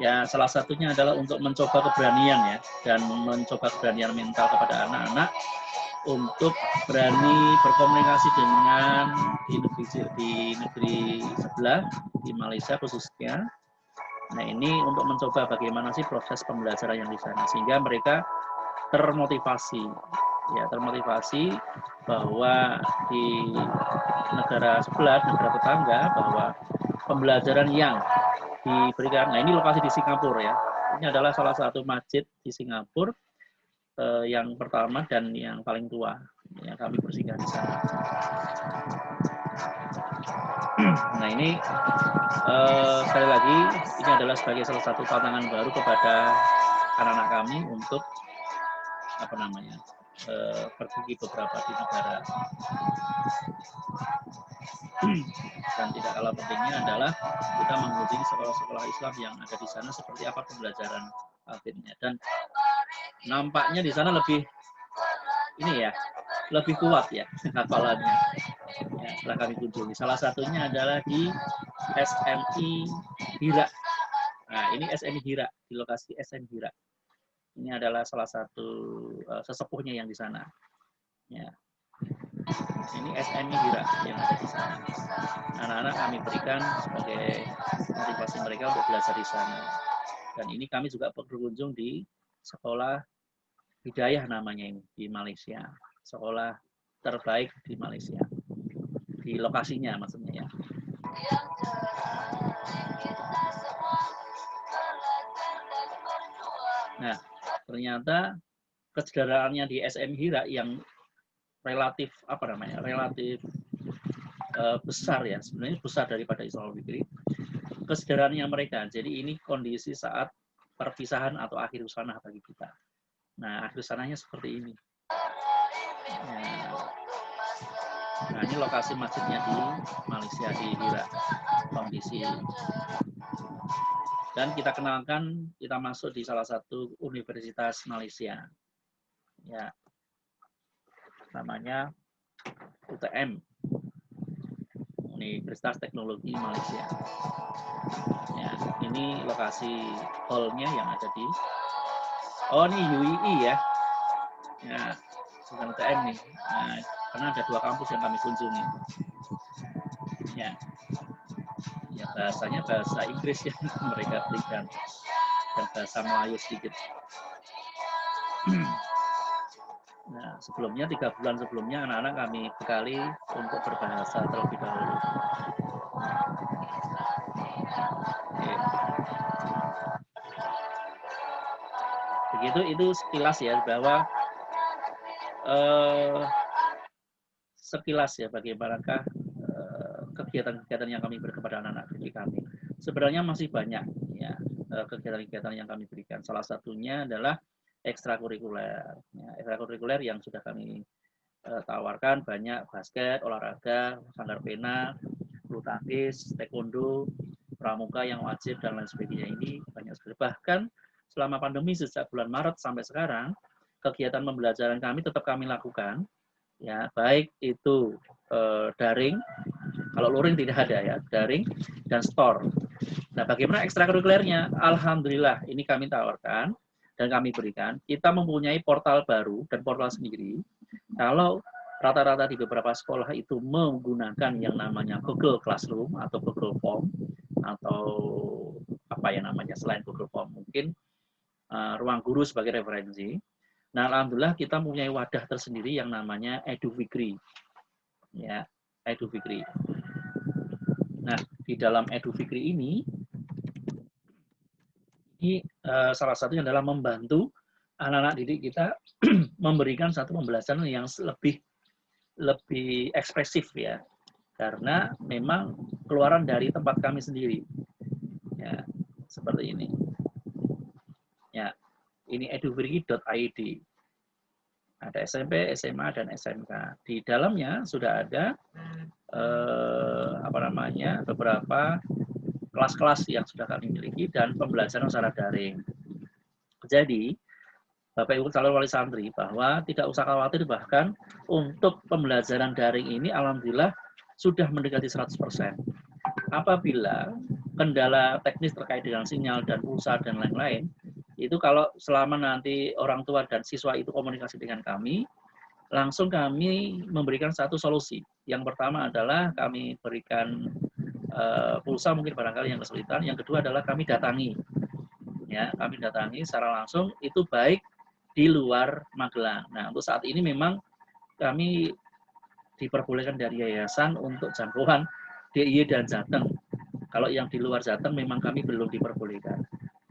Ya, salah satunya adalah untuk mencoba keberanian ya, dan mencoba keberanian mental kepada anak-anak untuk berani berkomunikasi dengan di negeri sebelah, di Malaysia khususnya. Nah, ini untuk mencoba bagaimana sih proses pembelajaran yang di sana, sehingga mereka termotivasi, ya, termotivasi bahwa di negara sebelah, negara tetangga, bahwa pembelajaran yang diberikan, nah ini lokasi di Singapura ya, ini adalah salah satu masjid di Singapura yang pertama dan yang paling tua, ya, kami bersinggungan di sana. Nah ini sekali lagi ini adalah sebagai salah satu tantangan baru kepada anak-anak kami untuk pergi ke beberapa di negara. Dan tidak kalah pentingnya adalah kita mengunjungi sekolah-sekolah Islam yang ada di sana, seperti apa pembelajaran akhirnya. Dan nampaknya di sana lebih lebih kuat ya hafalannya. Ya, setelah kami kunjungi, salah satunya adalah di SMI Hira. Nah, ini SMI Hira, di lokasi SMI Hira. Ini adalah salah satu sesepuhnya yang di sana. Ya. Ini SMI Hira yang ada di sana. Anak-anak kami berikan sebagai motivasi mereka untuk belajar di sana. Dan ini kami juga berkunjung di sekolah Hidayah namanya ini di Malaysia. Sekolah terbaik di Malaysia. Di lokasinya maksudnya ya. Nah, ternyata kesederhanaannya di SMI Hira yang relatif besar ya, sebenarnya besar daripada Islam Fikri. Kesederhanaannya mereka. Jadi ini kondisi saat perpisahan atau akhir usanah bagi kita. Nah, akhir usanahnya seperti ini. Ya. Nah, ini lokasi masjidnya di Malaysia, di Hira kondisi. Dan kita kenalkan, kita masuk di salah satu universitas Malaysia. Ya. Namanya UTM, Universitas Teknologi Malaysia. Ya, ini lokasi hall-nya yang ada di ini UII ya. Ya, bukan UTM nih. Nah, karena ada 2 kampus yang kami kunjungi. Ya. Ya, bahasanya bahasa Inggris yang mereka berikan dan bahasa Melayu sedikit. Nah, sebelumnya 3 bulan sebelumnya anak-anak kami bekali untuk berbahasa terlebih dahulu. Oke. Begitu itu sekilas ya, bahwa sekilas ya bagaimanakah kegiatan-kegiatan yang kami berikan kepada anak-anak didik kami. Sebenarnya masih banyak ya kegiatan-kegiatan yang kami berikan. Salah satunya adalah ekstrakurikuler. Ya, ekstrakurikuler yang sudah kami tawarkan banyak, basket, olahraga, sanggar pena, bulu tangkis, taekwondo, pramuka yang wajib dan lain sebagainya. Ini banyak sekali. Bahkan selama pandemi sejak bulan Maret sampai sekarang, kegiatan pembelajaran kami tetap kami lakukan, ya baik itu daring, kalau luring tidak ada ya, daring dan store. Nah, bagaimana ekstrakurikulernya? Alhamdulillah, ini kami tawarkan dan kami berikan. Kita mempunyai portal baru dan portal sendiri. Kalau rata-rata di beberapa sekolah itu menggunakan yang namanya Google Classroom atau Google Form atau apa ya namanya selain Google Form, mungkin Ruang Guru sebagai referensi. Nah, alhamdulillah kita mempunyai wadah tersendiri yang namanya EduFikri. Ya, EduFikri. Nah, di dalam EduFikri ini salah satunya adalah membantu anak-anak didik kita memberikan satu pembelajaran yang lebih ekspresif ya, karena memang keluaran dari tempat kami sendiri. Ya, seperti ini. Ya, ini edufree.id. Ada SMP, SMA, dan SMK. Di dalamnya sudah ada beberapa kelas-kelas yang sudah kami miliki dan pembelajaran secara daring. Jadi, Bapak Ibu calon wali santri bahwa tidak usah khawatir, bahkan untuk pembelajaran daring ini alhamdulillah sudah mendekati 100%. Apabila kendala teknis terkait dengan sinyal dan pulsa dan lain-lain, itu kalau selama nanti orang tua dan siswa itu komunikasi dengan kami, langsung kami memberikan satu solusi. Yang pertama adalah kami berikan pulsa mungkin barangkali yang kesulitan. Yang kedua adalah kami datangi. Ya, kami datangi secara langsung, itu baik di luar Magelang. Nah, untuk saat ini memang kami diperbolehkan dari yayasan untuk jangkauan DIY dan Jateng. Kalau yang di luar Jateng memang kami belum diperbolehkan.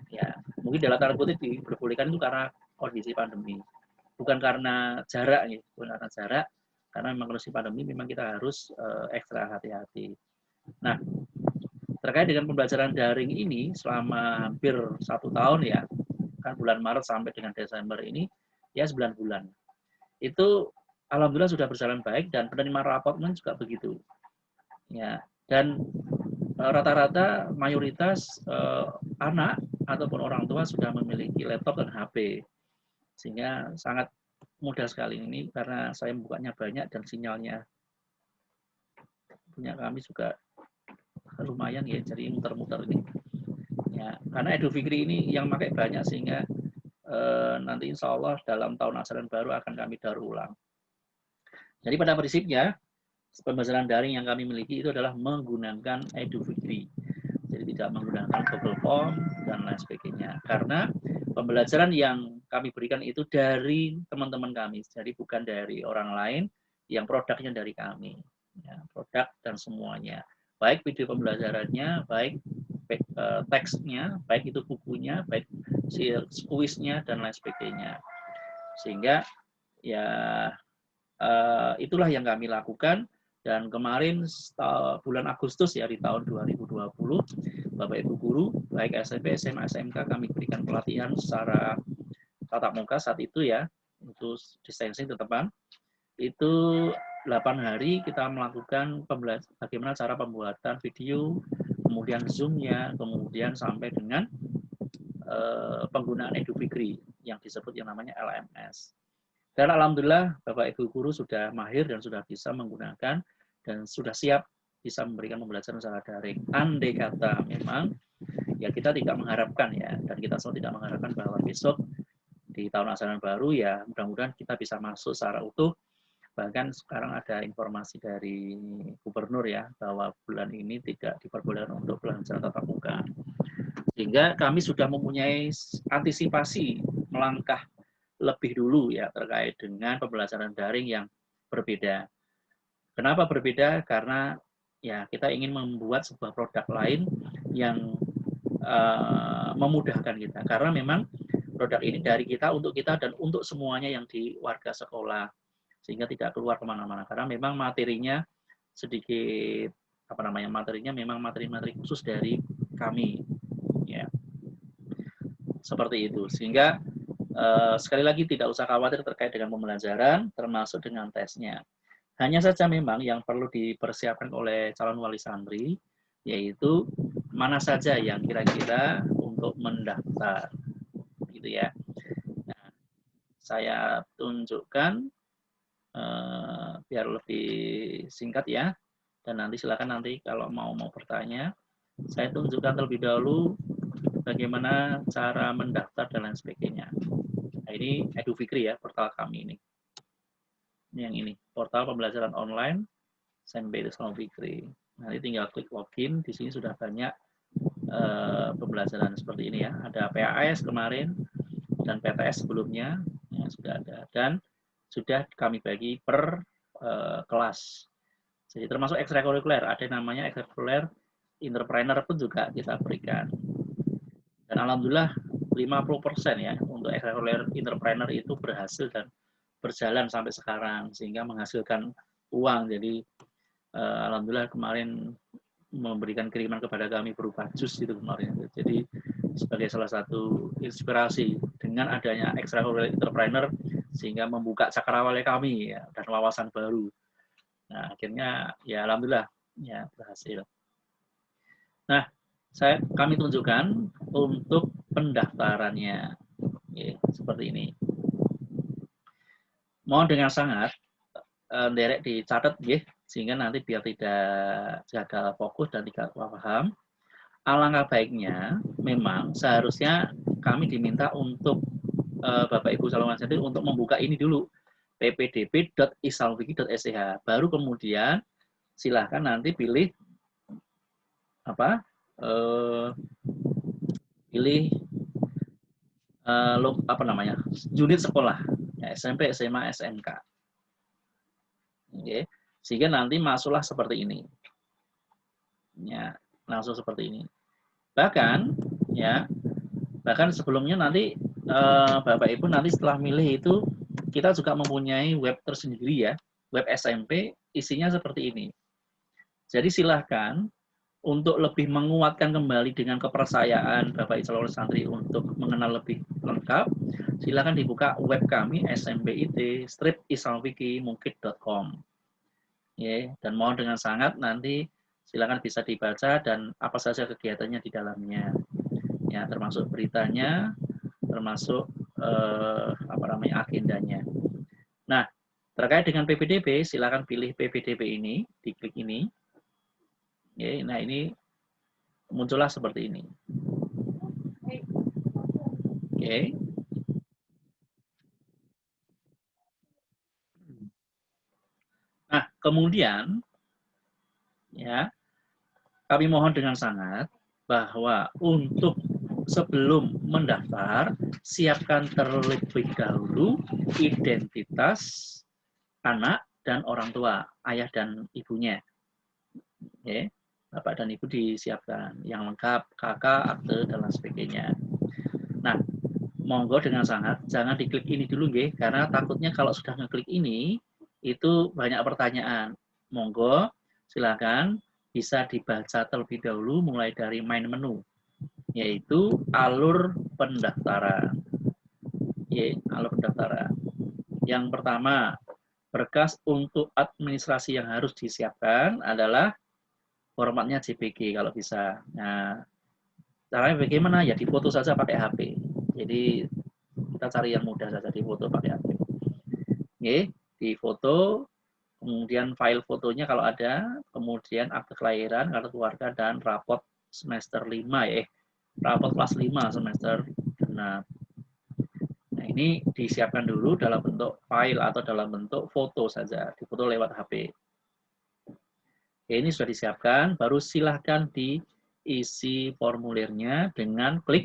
Ya, mungkin dalam tanda kutip diperbolehkan itu karena kondisi pandemi. Bukan karena jarak, ya, bukan karena jarak, karena memang kondisi pandemi memang kita harus ekstra hati-hati. Nah, terkait dengan pembelajaran daring ini selama hampir 1 tahun ya, kan bulan Maret sampai dengan Desember ini, ya 9 bulan. Itu alhamdulillah sudah berjalan baik dan penerimaan raportmen juga begitu. Ya, dan rata-rata mayoritas anak ataupun orang tua sudah memiliki laptop dan HP. Sehingga sangat mudah sekali ini karena saya bukanya banyak dan sinyalnya punya kami juga lumayan ya, jadi muter-muter ini. Ya, karena Edufikri ini yang pakai banyak sehingga nanti insya Allah dalam tahun ajaran baru akan kami daur ulang. Jadi pada prinsipnya pembelajaran daring yang kami miliki itu adalah menggunakan Edufikri. Jadi tidak menggunakan Google Form dan lain sebagainya. Karena pembelajaran yang kami berikan itu dari teman-teman kami, jadi bukan dari orang lain, yang produknya dari kami. Ya, produk dan semuanya. Baik video pembelajarannya, baik teksnya, baik itu bukunya, baik kuisnya dan lain sebagainya. Sehingga ya itulah yang kami lakukan. Dan kemarin bulan Agustus ya di tahun 2020, Bapak Ibu guru baik SMP, SMA, SMK kami berikan pelatihan secara tatap muka saat itu ya, untuk distancing tetepan. Itu 8 hari kita melakukan bagaimana cara pembuatan video, kemudian Zoom-nya, kemudian sampai dengan penggunaan Edufikri yang disebut yang namanya LMS. Dan alhamdulillah Bapak Ibu guru sudah mahir dan sudah bisa menggunakan dan sudah siap bisa memberikan pembelajaran secara daring. Andai kata memang ya kita tidak mengharapkan ya, dan kita semua tidak mengharapkan bahwa besok di tahun ajaran baru ya mudah-mudahan kita bisa masuk secara utuh. Bahkan sekarang ada informasi dari gubernur ya bahwa bulan ini tidak diperbolehkan untuk pelajaran tatap muka. Sehingga kami sudah mempunyai antisipasi melangkah lebih dulu ya terkait dengan pembelajaran daring yang berbeda. Kenapa berbeda? Karena ya kita ingin membuat sebuah produk lain yang memudahkan kita. Karena memang produk ini dari kita untuk kita dan untuk semuanya yang di warga sekolah, sehingga tidak keluar kemana-mana. Karena memang materinya sedikit materinya memang materi-materi khusus dari kami, ya seperti itu. Sehingga sekali lagi tidak usah khawatir terkait dengan pembelajaran, termasuk dengan tesnya. Hanya saja memang yang perlu dipersiapkan oleh calon wali santri, yaitu mana saja yang kira-kira untuk mendaftar, gitu ya. Nah, saya tunjukkan biar lebih singkat ya, dan nanti silakan nanti kalau mau bertanya, saya tunjukkan terlebih dahulu bagaimana cara mendaftar dan lain sebagainya. Nah, ini Edufikri ya, portal kami ini. Yang ini, portal pembelajaran online SMP Islam Fikri. Nanti tinggal klik login, di sini sudah banyak pembelajaran seperti ini ya. Ada PAS kemarin dan PTS sebelumnya ya, sudah ada, dan sudah kami bagi per kelas. Jadi termasuk ekstrakurikuler, ada namanya ekstrakurikuler entrepreneur pun juga kita berikan. Dan alhamdulillah 50% ya untuk ekstrakurikuler entrepreneur itu berhasil dan berjalan sampai sekarang sehingga menghasilkan uang. Jadi Alhamdulillah kemarin memberikan kiriman kepada kami berupa jus itu kemarin. Jadi sebagai salah satu inspirasi dengan adanya extracurricular entrepreneur sehingga membuka cakrawala kami ya, dan wawasan baru. Nah, akhirnya ya alhamdulillah ya berhasil. Nah, kami tunjukkan untuk pendaftarannya. Ya, seperti ini. Mohon dengan sangat derek dicatat ya, sehingga nanti biar tidak gagal fokus dan tidak paham. Alangkah baiknya memang seharusnya kami diminta untuk Bapak Ibu calon santri untuk membuka ini dulu, ppdb.islamfikih.sch. Baru kemudian silahkan nanti pilih apa? Pilih apa namanya? Unit sekolah, ya, SMP, SMA, SMK. Oke. Sehingga nanti masuklah seperti ini. Ya, langsung seperti ini. Bahkan sebelumnya nanti Bapak Ibu nanti setelah milih itu kita juga mempunyai web tersendiri ya, web SMP isinya seperti ini. Jadi silahkan untuk lebih menguatkan kembali dengan kepercayaan Bapak Calon Santri untuk mengenal lebih lengkap, silahkan dibuka web kami smbit-islamfikih.com. Ya, dan mohon dengan sangat nanti silakan bisa dibaca dan apa saja kegiatannya di dalamnya. Ya, termasuk beritanya, termasuk agendanya. Nah, terkait dengan PPDB, silakan pilih PPDB ini, diklik ini. Ya, nah ini muncullah seperti ini. Oke. Nah, kemudian ya kami mohon dengan sangat bahwa untuk sebelum mendaftar, siapkan terlebih dahulu identitas anak dan orang tua, ayah dan ibunya. Oke. Bapak dan Ibu disiapkan yang lengkap, kakak, akte, dan lain sebagainya. Nah, monggo dengan sangat, jangan diklik ini dulu, nggih, karena takutnya kalau sudah ngeklik ini, itu banyak pertanyaan. Monggo, silakan bisa dibaca terlebih dahulu mulai dari main menu, yaitu alur pendaftaran. Alur pendaftaran. Yang pertama, berkas untuk administrasi yang harus disiapkan adalah formatnya JPG kalau bisa. Nah, caranya bagaimana? Ya difoto saja pakai HP. Jadi kita cari yang mudah saja, difoto pakai HP. Oke, difoto, kemudian file fotonya kalau ada, kemudian akte kelahiran, kartu keluarga, dan raport semester 5 ya. Raport kelas 5 semester genap. Nah, ini disiapkan dulu dalam bentuk file atau dalam bentuk foto saja, difoto lewat HP. Oke, ini sudah disiapkan, baru silahkan diisi formulirnya dengan klik.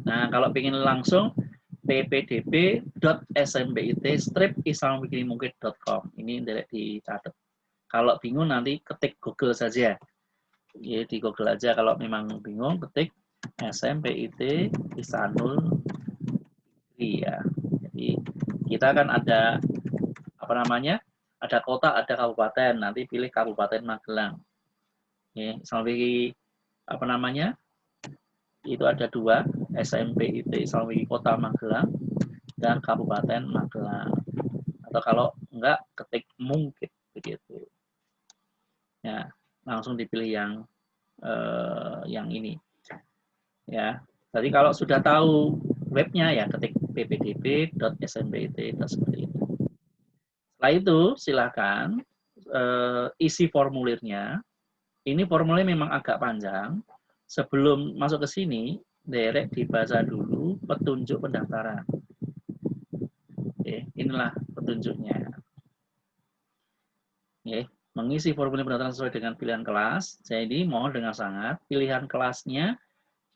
Nah, kalau ingin langsung ppdb.smbit-islamfikihmungkit.com. Ini direct dicatat. Kalau bingung nanti ketik Google saja. Ya, di Google aja kalau memang bingung ketik SMBIT Ihsanul Fikri ya. Jadi kita kan ada apa namanya? Ada kota, ada kabupaten. Nanti pilih Kabupaten Magelang. Ya, Islamfikih apa namanya? Itu ada 2, SMPIT Islamfikih Kota Magelang dan Kabupaten Magelang. Atau kalau enggak ketik Mungkit begitu. Ya, langsung dipilih yang ini. Ya. Jadi kalau sudah tahu webnya ya ketik ppdb.smbit seperti itu. Setelah itu silakan isi formulirnya. Ini formulirnya memang agak panjang. Sebelum masuk ke sini, direct dibaca dulu petunjuk pendaftaran. Oke, inilah petunjuknya. Oke, mengisi formulir pendaftaran sesuai dengan pilihan kelas. Jadi mohon dengan sangat pilihan kelasnya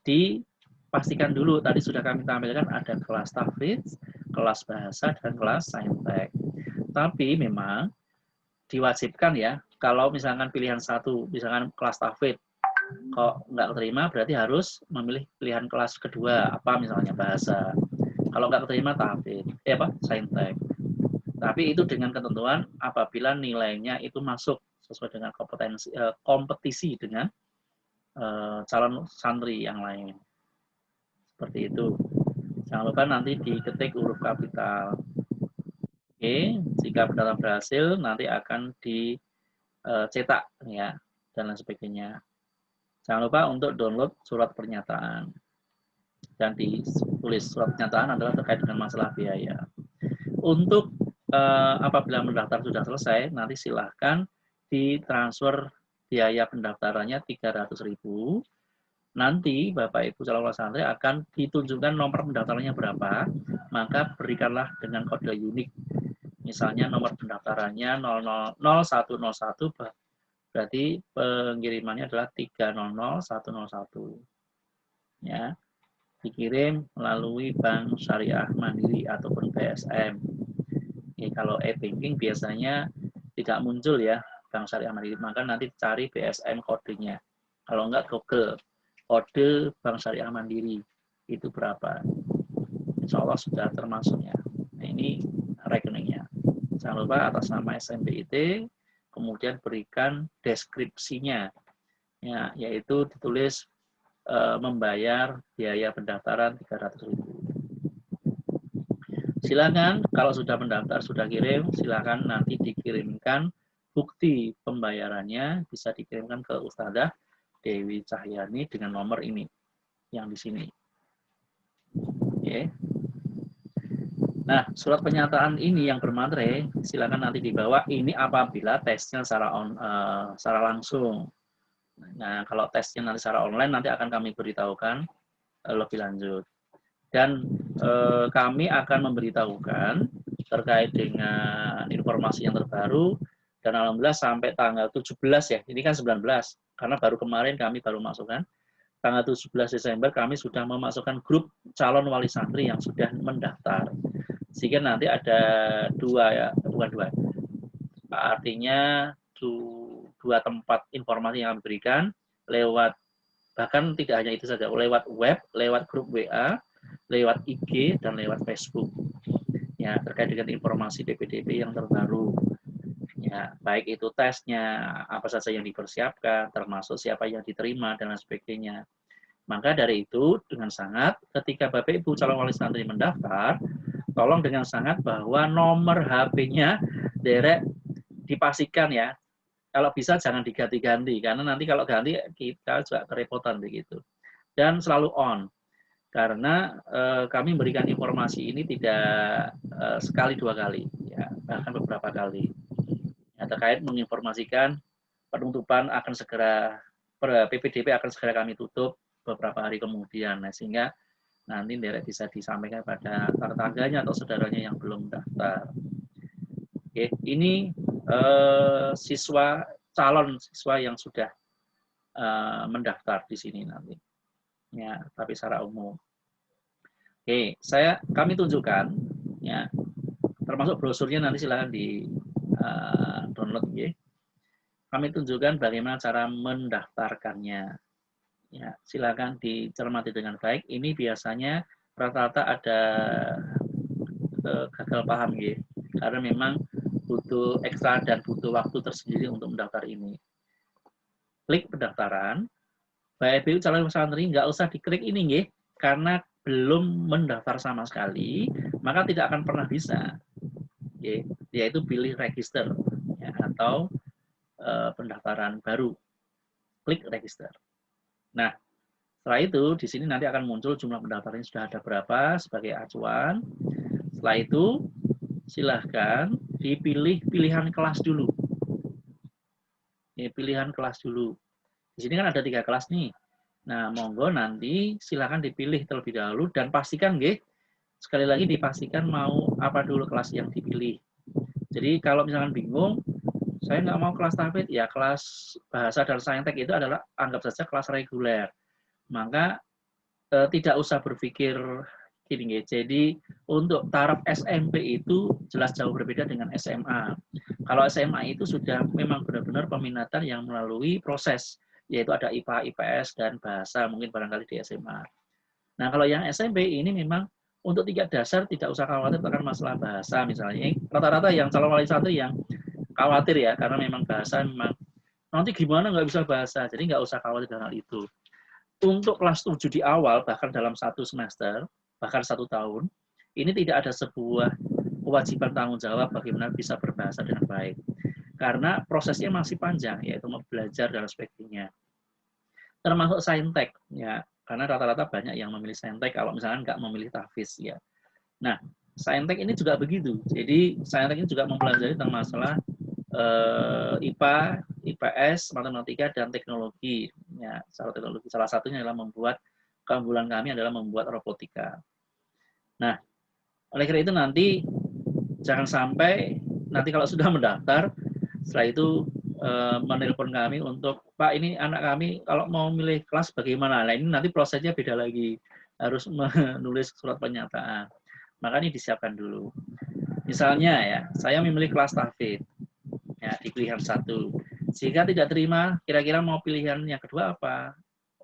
dipastikan dulu. Tadi sudah kami tampilkan ada kelas tahfidz, kelas bahasa, dan kelas saintek. Tapi memang diwajibkan ya, kalau misalkan pilihan satu, misalkan kelas tahfidz, kok nggak terima berarti harus memilih pilihan kelas kedua, apa misalnya bahasa. Kalau nggak terima tahfidz, saintek. Tapi itu dengan ketentuan apabila nilainya itu masuk sesuai dengan kompetisi dengan calon santri yang lain. Seperti itu. Jangan lupa nanti diketik huruf kapital. Oke, jika pendaftaran berhasil nanti akan dicetak ya dan lain sebagainya. Jangan lupa untuk download surat pernyataan dan ditulis surat pernyataan adalah terkait dengan masalah biaya. Untuk apabila mendaftar sudah selesai, nanti silahkan ditransfer biaya pendaftarannya 300.000. Nanti Bapak Ibu calon santri akan ditunjukkan nomor pendaftarannya berapa, maka berikanlah dengan kode unik. Misalnya nomor pendaftarannya 0101, berarti pengirimannya adalah 300101. Ya, dikirim melalui Bank Syariah Mandiri ataupun BSM. Kalau e-banking biasanya tidak muncul ya Bank Syariah Mandiri, maka nanti cari BSM kodenya. Kalau enggak Google kode Bank Syariah Mandiri itu berapa. Insya Allah sudah termasuknya. Nah, ini rekeningnya. Jangan lupa atas nama SMBIT, kemudian berikan deskripsinya, ya, yaitu ditulis membayar biaya pendaftaran 300.000. Silakan kalau sudah mendaftar, sudah kirim, silakan nanti dikirimkan bukti pembayarannya, bisa dikirimkan ke Ustadzah Dewi Cahyani dengan nomor ini yang di sini. Oke. Nah, surat pernyataan ini yang bermaterai silakan nanti dibawa. Ini apabila tesnya secara langsung. Nah, kalau tesnya nanti secara online nanti akan kami beritahukan lebih lanjut. Dan kami akan memberitahukan terkait dengan informasi yang terbaru. Dan alhamdulillah sampai tanggal 17 ya, ini kan 19, karena baru kemarin kami baru masukkan. Tanggal 17 Desember kami sudah memasukkan grup calon wali santri yang sudah mendaftar. Sehingga nanti ada bukan dua. Artinya dua tempat informasi yang kami berikan lewat, bahkan tidak hanya itu saja, lewat web, lewat grup WA, lewat IG, dan lewat Facebook. Ya, terkait dengan informasi DPDP yang terbaru. Ya, baik itu tesnya, apa saja yang dipersiapkan, termasuk siapa yang diterima, dan lain sebagainya. Maka dari itu, dengan sangat, ketika Bapak Ibu calon wali santri mendaftar, tolong dengan sangat bahwa nomor HP-nya derek dipastikan ya. Kalau bisa jangan diganti-ganti, karena nanti kalau ganti kita juga kerepotan begitu. Dan selalu on, karena kami memberikan informasi ini tidak sekali dua kali, ya, bahkan beberapa kali. Ya, terkait menginformasikan penutupan akan segera, PPDP akan segera kami tutup beberapa hari kemudian, nah, sehingga nanti bisa disampaikan pada tetangganya atau saudaranya yang belum daftar. Oke, ini calon siswa yang sudah mendaftar di sini nanti, ya, tapi secara umum. Oke, kami tunjukkan, ya, termasuk brosurnya nanti silakan di download, ya. Kami tunjukkan bagaimana cara mendaftarkannya. Ya, silakan dicermati dengan baik. Ini biasanya rata-rata ada gagal paham, ya, karena memang butuh ekstra dan butuh waktu tersendiri untuk mendaftar ini. Klik pendaftaran. Bapak Ibu calon santri nggak usah diklik ini, ya, karena belum mendaftar sama sekali, maka tidak akan pernah bisa. Ya, yaitu pilih register, ya, atau pendaftaran baru. Klik register. Nah, setelah itu di sini nanti akan muncul jumlah pendaftarnya sudah ada berapa sebagai acuan. Setelah itu silahkan dipilih pilihan kelas dulu. Ini pilihan kelas dulu. Di sini kan ada 3 kelas nih. Nah, monggo nanti silahkan dipilih terlebih dahulu dan pastikan, nggih, sekali lagi dipastikan mau apa dulu kelas yang dipilih. Jadi kalau misalkan bingung, saya nggak mau kelas tahfidz, ya kelas bahasa dan saintek itu adalah anggap saja kelas reguler. Maka tidak usah berpikir gini, jadi untuk taraf SMP itu jelas jauh berbeda dengan SMA. Kalau SMA itu sudah memang benar-benar peminatan yang melalui proses, yaitu ada IPA, IPS, dan bahasa, mungkin barangkali di SMA. Nah, kalau yang SMP ini memang untuk tingkat dasar tidak usah khawatir tentang masalah bahasa misalnya. Rata-rata yang calon wali santri yang khawatir ya, karena memang bahasa memang nanti gimana nggak bisa bahasa, jadi nggak usah khawatir dengan hal itu. Untuk kelas 7 di awal, bahkan dalam 1 semester, bahkan 1 tahun, ini tidak ada sebuah kewajiban tanggung jawab bagaimana bisa berbahasa dengan baik. Karena prosesnya masih panjang, yaitu belajar dan sebagainya. Termasuk saintek, ya, karena rata-rata banyak yang memilih saintek kalau misalnya nggak memilih tahfiz, ya. Nah, saintek ini juga begitu. Jadi saintek ini juga mempelajari tentang masalah IPA, IPS, matematika, dan teknologi. Ya, teknologi. Salah satunya adalah keunggulan kami adalah membuat robotika. Nah, oleh karena itu nanti jangan sampai nanti kalau sudah mendaftar, setelah itu menelpon kami untuk, Pak, ini anak kami kalau mau milih kelas bagaimana? Nah, ini nanti prosesnya beda lagi. Harus menulis surat pernyataan. Makanya disiapkan dulu. Misalnya ya, saya memilih kelas tahfidz. Ya, di pilihan 1. Jika tidak terima, kira-kira mau pilihan yang kedua apa?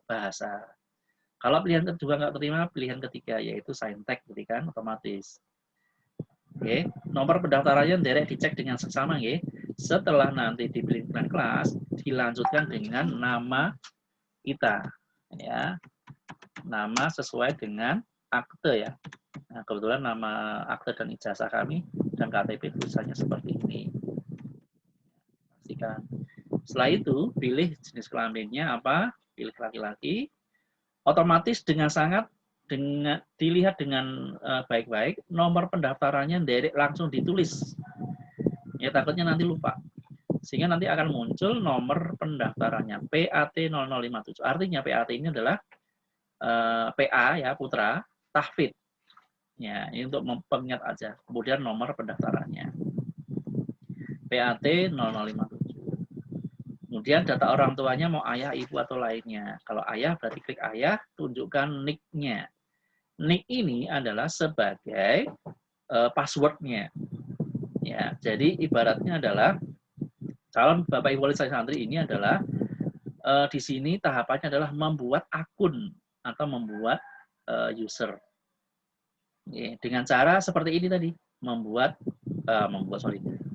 Bahasa. Kalau pilihan kedua nggak terima, pilihan ketiga yaitu saintek, gitu kan, otomatis. Oke, nomor pendaftarannya derek dicek dengan seksama, ya. Setelah nanti dipilihkan kelas, dilanjutkan dengan nama kita, ya. Nama sesuai dengan akte, ya. Nah, kebetulan nama akte dan ijazah kami dan KTP tulisannya seperti ini. Setelah itu, pilih jenis kelaminnya apa, pilih laki-laki, otomatis dilihat dengan baik-baik, nomor pendaftarannya direct langsung ditulis. Ya, takutnya nanti lupa. Sehingga nanti akan muncul nomor pendaftarannya, PAT 0057. Artinya PAT ini adalah PA, ya, putra, tahfidz. Ya, ini untuk pengingat aja. Kemudian nomor pendaftarannya. PAT 0057. Kemudian data orang tuanya mau ayah, ibu, atau lainnya. Kalau ayah berarti klik ayah, tunjukkan NIK-nya. NIK ini adalah sebagai password-nya. Ya, jadi ibaratnya adalah calon Bapak Ibu wali santri ini adalah di sini tahapannya adalah membuat akun atau membuat user. Ya, dengan cara seperti ini tadi,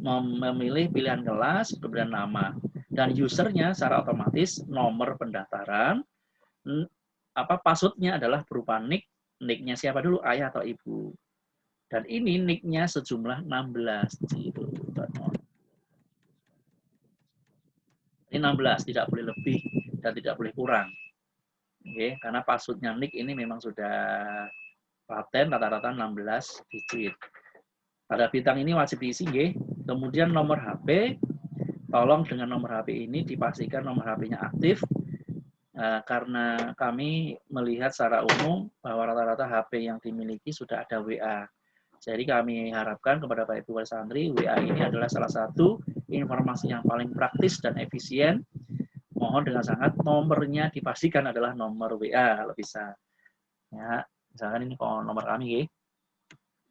memilih pilihan kelas, kemudian nama. Dan usernya secara otomatis nomor pendaftaran, passwordnya adalah berupa nick, nicknya siapa dulu, ayah atau ibu. Dan ini nicknya sejumlah 16. Ini 16, tidak boleh lebih dan tidak boleh kurang. Oke, karena passwordnya nick ini memang sudah paten rata-rata 16 digit. Pada bintang ini wajib diisi, nggih. Kemudian nomor HP, tolong dengan nomor HP ini dipastikan nomor HP-nya aktif, karena kami melihat secara umum bahwa rata-rata HP yang dimiliki sudah ada WA. Jadi kami harapkan kepada Bapak Ibu wali santri, WA ini adalah salah satu informasi yang paling praktis dan efisien. Mohon dengan sangat nomornya dipastikan adalah nomor WA kalau bisa. Ya, misalkan ini nomor kami,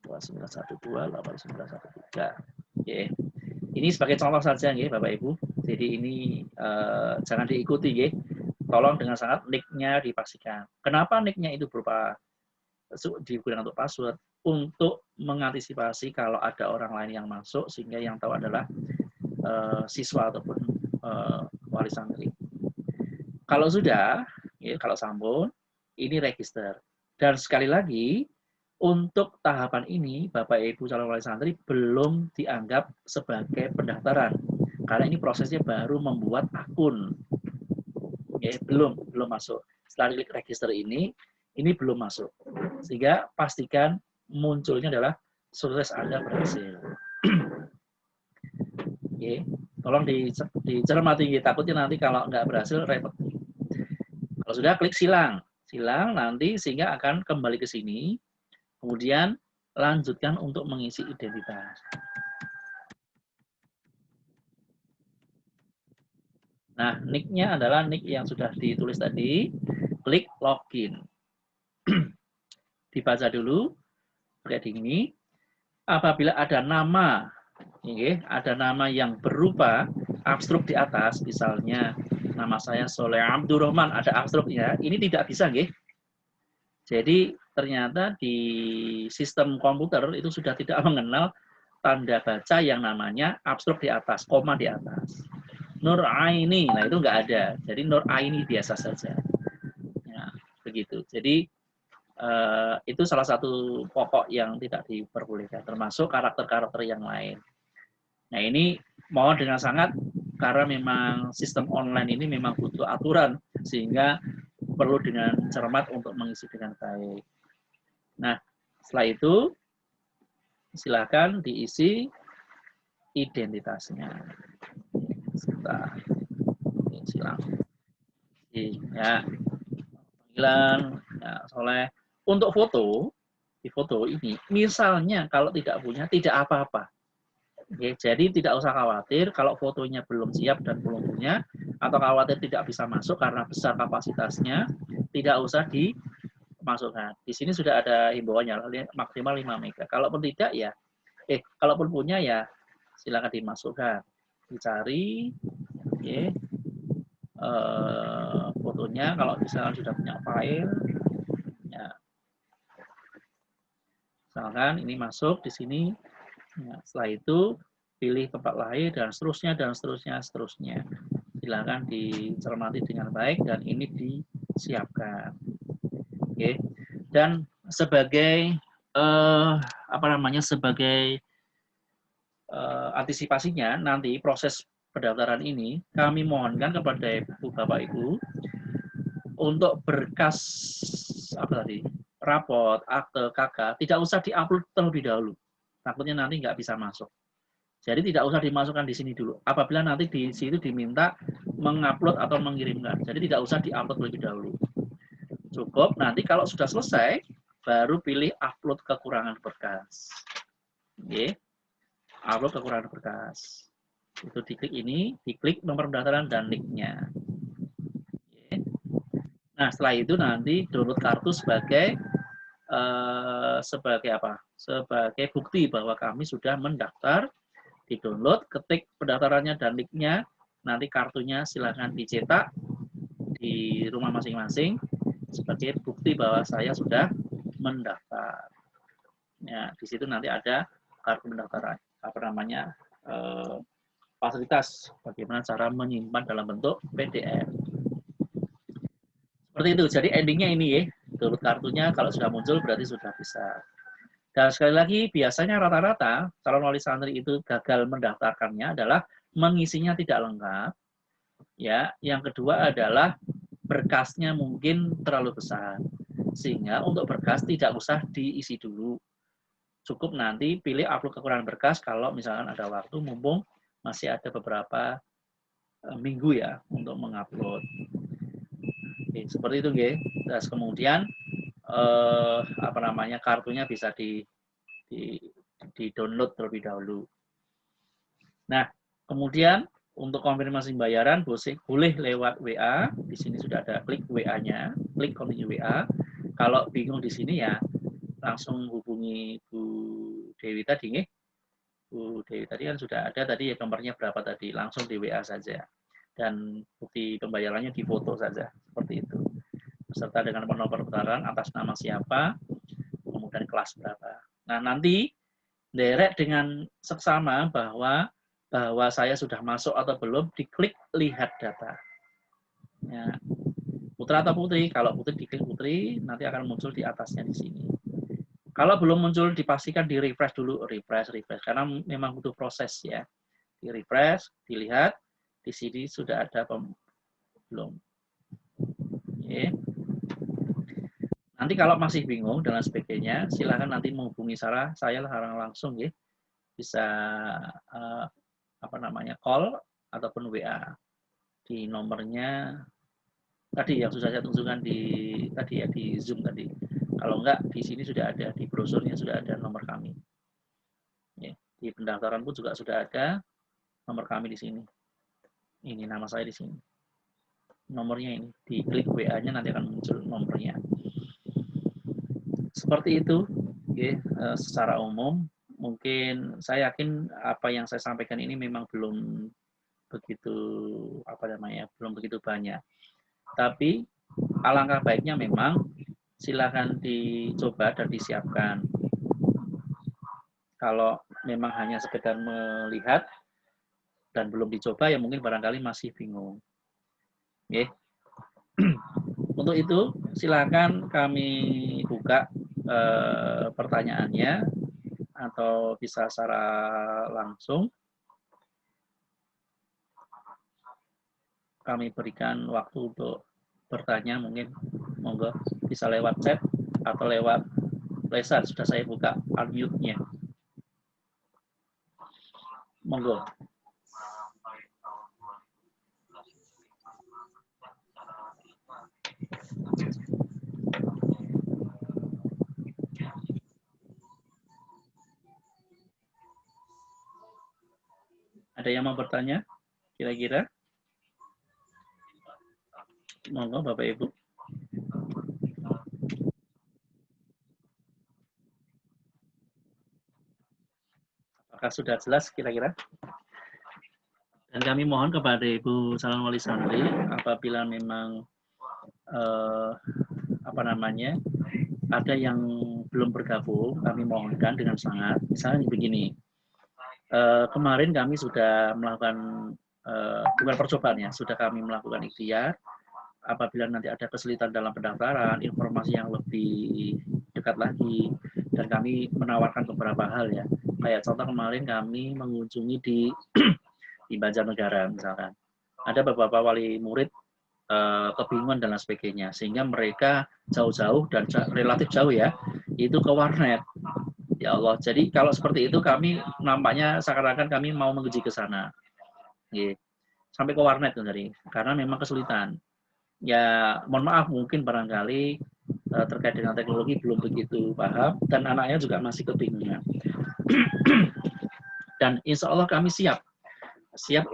29128913. Oke. Ini sebagai contoh saja, ya, Bapak Ibu. Jadi ini jangan diikuti, ya. Tolong dengan sangat nick-nya dipastikan. Kenapa nick-nya itu berupa digunakan untuk password? Untuk mengantisipasi kalau ada orang lain yang masuk, sehingga yang tahu adalah siswa ataupun wali santri. Kalau sudah, ya, kalau sampun, ini register. Dan sekali lagi, untuk tahapan ini, Bapak Ibu calon wali santri belum dianggap sebagai pendaftaran. Karena ini prosesnya baru membuat akun. Ya, belum masuk. Setelah klik register ini belum masuk. Sehingga pastikan munculnya adalah sukses Anda berhasil. Oke, tolong dicermati, takutnya nanti kalau nggak berhasil repot. Kalau sudah, klik silang nanti sehingga akan kembali ke sini. Kemudian lanjutkan untuk mengisi identitas. Nah, nick-nya adalah nick yang sudah ditulis tadi. Klik login. Dibaca dulu. Seperti ini. Apabila ada nama, ada nama yang berupa abstruk di atas, misalnya nama saya Soleh Abdurrahman, ada abstruknya. Ini tidak bisa, nggih. Jadi ternyata di sistem komputer itu sudah tidak mengenal tanda baca yang namanya upstroke di atas, koma di atas. Nur Aini, nah itu nggak ada. Jadi Nur Aini biasa saja. Ya, begitu. Jadi itu salah satu pokok yang tidak diperbolehkan, termasuk karakter-karakter yang lain. Nah ini mohon dengan sangat, karena memang sistem online ini memang butuh aturan, sehingga perlu dengan cermat untuk mengisi dengan baik. Nah, setelah itu silakan diisi identitasnya. Sebentar. Silakan. Ya, panggilan, ya, Soleh. Untuk foto, di foto ini, misalnya kalau tidak punya, tidak apa-apa. Oke, jadi tidak usah khawatir kalau fotonya belum siap dan belum punya, atau khawatir tidak bisa masuk karena besar kapasitasnya, tidak usah dimasukkan. Di sini sudah ada himbauannya, maksimal 5 MB. Kalaupun tidak ya, kalaupun punya ya, silakan dimasukkan. Dicari, oke, fotonya, kalau misalnya sudah punya file, ya, misalkan ini masuk di sini. Ya, setelah itu pilih tempat lahir dan seterusnya dan seterusnya seterusnya. Silakan dicermati dengan baik dan ini disiapkan. Oke. Dan sebagai sebagai antisipasinya nanti proses pendaftaran ini kami mohonkan kepada Bapak Ibu untuk berkas raport, akte, KK tidak usah diupload terlebih dahulu. Takutnya nanti nggak bisa masuk. Jadi tidak usah dimasukkan di sini dulu. Apabila nanti di situ diminta mengupload atau mengirimkan. Jadi tidak usah diupload terlebih dahulu. Cukup nanti kalau sudah selesai, baru pilih upload kekurangan berkas. Oke. Upload kekurangan berkas. Itu diklik ini, diklik nomor pendaftaran dan link-nya. Nah, setelah itu nanti download kartu sebagai sebagai bukti bahwa kami sudah mendaftar. Di-download, ketik pendaftarannya dan link-nya, nanti kartunya silakan dicetak di rumah masing-masing sebagai bukti bahwa saya sudah mendaftar. Ya, di situ nanti ada kartu pendaftaran, fasilitas bagaimana cara menyimpan dalam bentuk PDF. Seperti itu. Jadi endingnya ini ya, download kartunya kalau sudah muncul berarti sudah bisa. Dan sekali lagi biasanya rata-rata calon wali santri itu gagal mendaftarkannya adalah mengisinya tidak lengkap. Ya, yang kedua adalah berkasnya mungkin terlalu besar. Sehingga untuk berkas tidak usah diisi dulu. Cukup nanti pilih upload kekurangan berkas kalau misalkan ada waktu, mumpung masih ada beberapa minggu ya untuk mengupload. Oke, seperti itu, nggih. Terus kemudian kartunya bisa di-download terlebih dahulu. Nah, kemudian untuk konfirmasi pembayaran boleh lewat WA. Di sini sudah ada klik WA-nya, klik continue WA. Kalau bingung di sini ya langsung hubungi Bu Dewi tadi, nggih. Bu Dewi tadi kan sudah ada tadi ya, nomornya berapa tadi, langsung di WA saja. Dan bukti pembayarannya difoto saja, seperti itu. Beserta dengan nomor pendaftaran atas nama siapa, kemudian kelas berapa. Nah, nanti derek dengan seksama bahwa saya sudah masuk atau belum, diklik lihat data. Ya. Putra atau putri, kalau putri diklik putri, nanti akan muncul di atasnya di sini. Kalau belum muncul, dipastikan di refresh dulu, refresh, karena memang butuh proses ya. Di refresh, dilihat, di sini sudah ada belum. Oke. Nanti kalau masih bingung dan sebagainya, silakan nanti menghubungi saya langsung ya. Bisa call ataupun WA di nomornya tadi yang sudah saya tunjukkan di Zoom tadi. Kalau enggak di sini sudah ada, di brosurnya sudah ada nomor kami. Ya, di pendaftaran pun juga sudah ada nomor kami di sini. Ini nama saya di sini. Nomornya ini, diklik WA-nya nanti akan muncul nomornya. Seperti itu, ya, secara umum. Mungkin saya yakin apa yang saya sampaikan ini memang belum begitu belum begitu banyak. Tapi alangkah baiknya memang silakan dicoba dan disiapkan. Kalau memang hanya sekedar melihat dan belum dicoba, ya mungkin barangkali masih bingung. Oke. Untuk itu, silakan kami buka pertanyaannya, atau bisa secara langsung. Kami berikan waktu untuk bertanya, mungkin monggo bisa lewat chat atau lewat tulisan. Sudah saya buka unmute-nya. Monggo. Ada yang mau bertanya? Kira-kira? Monggo Bapak Ibu. Apakah sudah jelas kira-kira? Dan kami mohon kepada Ibu calon wali santri, apabila memang ada yang belum bergabung, kami mohonkan dengan sangat. Misalnya begini, kemarin kami sudah melakukan bukan percobaan ya, sudah kami melakukan ikhtiar. Apabila nanti ada kesulitan dalam pendaftaran, informasi yang lebih dekat lagi, dan kami menawarkan beberapa hal ya. Kayak contoh kemarin kami mengunjungi di Banjarnegara misalkan. Ada beberapa wali murid kebingungan dan lain sebagainya, sehingga mereka jauh-jauh dan relatif jauh ya, itu ke warnet. Ya Allah, jadi kalau seperti itu kami nampaknya seakan-akan kami mau menguji ke sana. Sampai ke warnet dari, karena memang kesulitan. Ya mohon maaf, mungkin barangkali terkait dengan teknologi belum begitu paham, dan anaknya juga masih kebingungan. Dan insya Allah kami siap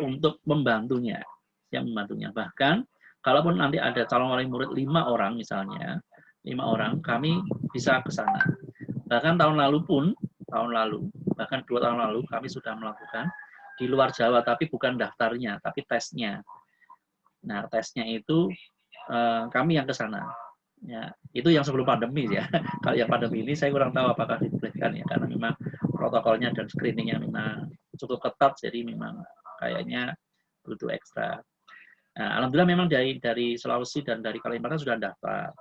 untuk membantunya. Bahkan kalaupun nanti ada calon wali murid 5 orang misalnya, 5 orang, kami bisa ke sana. Bahkan tahun lalu, bahkan 2 tahun lalu kami sudah melakukan di luar Jawa, tapi bukan daftarnya, tapi tesnya. Nah, tesnya itu kami yang ke sana. Ya, itu yang sebelum pandemi ya. Kalau yang pandemi ini saya kurang tahu apakah dibolehkan ya, karena memang protokolnya dan screeningnya memang cukup ketat, jadi memang kayaknya butuh ekstra. Nah, alhamdulillah memang dari Sulawesi dan dari Kalimantan sudah daftar.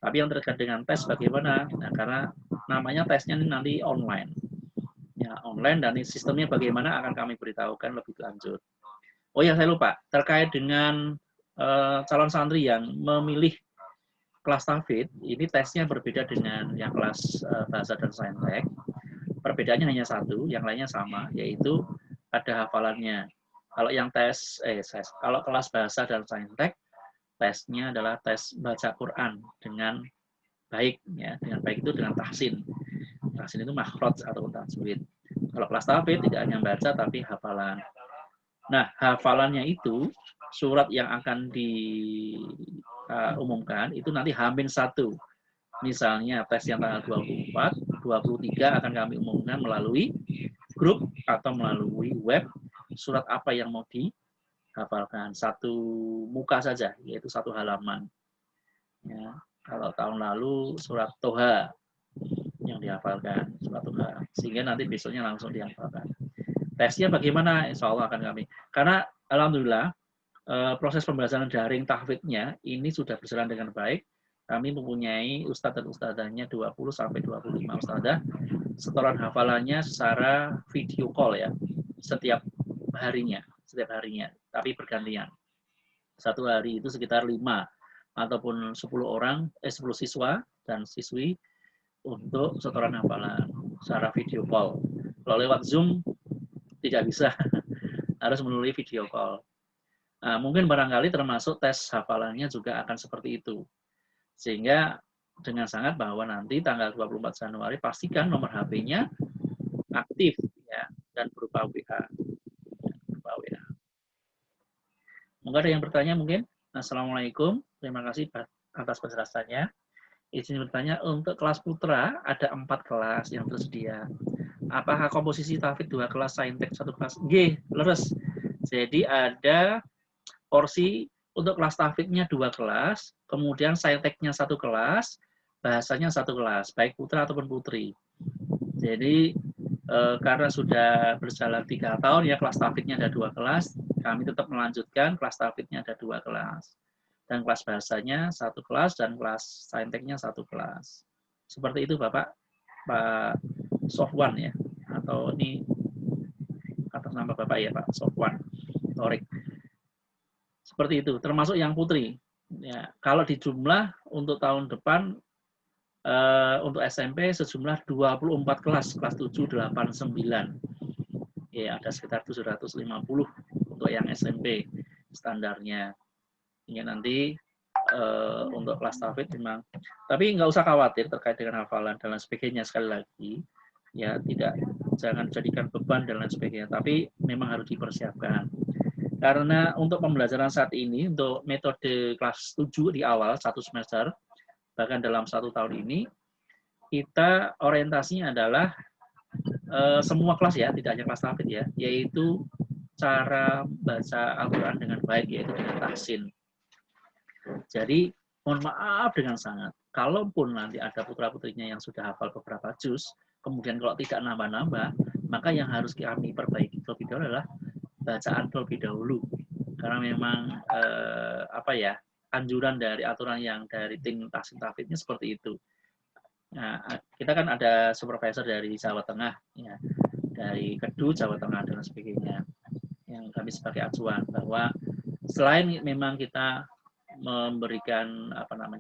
Tapi yang terkait dengan tes bagaimana? Nah, karena namanya tesnya nanti online. Ya, online, dan sistemnya bagaimana akan kami beritahukan lebih lanjut. Oh ya, saya lupa, terkait dengan calon santri yang memilih kelas tahfidz, ini tesnya berbeda dengan yang kelas bahasa dan saintek. Perbedaannya hanya satu, yang lainnya sama, yaitu ada hafalannya. Kalau yang kalau kelas bahasa dan saintek, tesnya adalah tes baca Quran dengan baik, ya, dengan baik itu dengan tahsin. Tahsin itu makhraj atau tajwid. Kalau kelas tahfidz tidak hanya baca tapi hafalan. Nah, hafalannya itu surat yang akan diumumkan itu nanti H-1. Misalnya tes yang tanggal 24, 23 akan kami umumkan melalui grup atau melalui web, surat apa yang mau dihafalkan. Satu muka saja, yaitu 1 halaman. Ya, kalau tahun lalu surat Toha yang dihafalkan, surat Toha. Sehingga nanti besoknya langsung dihafalkan. Tesnya bagaimana? Insya Allah akan kami. Karena alhamdulillah proses pembelajaran daring tahfidznya ini sudah berjalan dengan baik. Kami mempunyai ustadz dan ustadzahnya 20-25 ustadzah. Setoran hafalannya secara video call ya, setiap harinya, tapi bergantian. Satu hari itu sekitar 5 ataupun 10 siswa dan siswi untuk setoran hafalan secara video call. Kalau lewat Zoom tidak bisa, harus melalui video call. Nah, mungkin barangkali termasuk tes hafalannya juga akan seperti itu. Sehingga dengan sangat bahwa nanti tanggal 24 Januari pastikan nomor HP-nya aktif ya, dan berupa WA. Mungkin ada yang bertanya mungkin? Assalamualaikum, terima kasih atas penjelasannya. Izin bertanya, untuk kelas putra ada 4 kelas yang tersedia. Apakah komposisi tahfidz 2 kelas, saintek 1 kelas? G, leres. Jadi ada porsi untuk kelas tahfidznya 2 kelas, kemudian sainteknya 1 kelas, bahasanya 1 kelas, baik putra ataupun putri. Jadi karena sudah berjalan 3 tahun ya, kelas tahfidnya ada 2 kelas, kami tetap melanjutkan kelas tahfidnya ada 2 kelas. Dan kelas bahasanya 1 kelas dan kelas sainteknya 1 kelas. Seperti itu Bapak, Pak Sofwan ya, atau ini atas nama Bapak ya Pak Sofwan Torik. Seperti itu, termasuk yang putri. Ya, kalau di jumlah untuk tahun depan untuk SMP sejumlah 24 kelas 7, 8, 9. Ya, ada sekitar 750 untuk yang SMP standarnya. Hingga nanti untuk kelas tahfidz memang, tapi nggak usah khawatir terkait dengan hafalan dan lain sebagainya. Sekali lagi, ya jangan jadikan beban dan lain sebagainya, tapi memang harus dipersiapkan. Karena untuk pembelajaran saat ini, untuk metode kelas 7 di awal 1 semester, bahkan dalam 1 tahun ini, kita orientasinya adalah semua kelas ya, tidak hanya kelas tahfidz ya, yaitu cara baca Al-Quran dengan baik, yaitu dengan tahsin. Jadi, mohon maaf dengan sangat, kalaupun nanti ada putra-putrinya yang sudah hafal beberapa juz, kemudian kalau tidak nambah-nambah, maka yang harus kami perbaiki terlebih dahulu adalah bacaan terlebih dahulu. Karena memang anjuran dari aturan yang dari tim tahsin tahfidznya seperti itu. Nah, kita kan ada supervisor dari Jawa Tengah, ya, dari Kedu, Jawa Tengah, dan sebagainya, yang kami sebagai acuan bahwa selain memang kita memberikan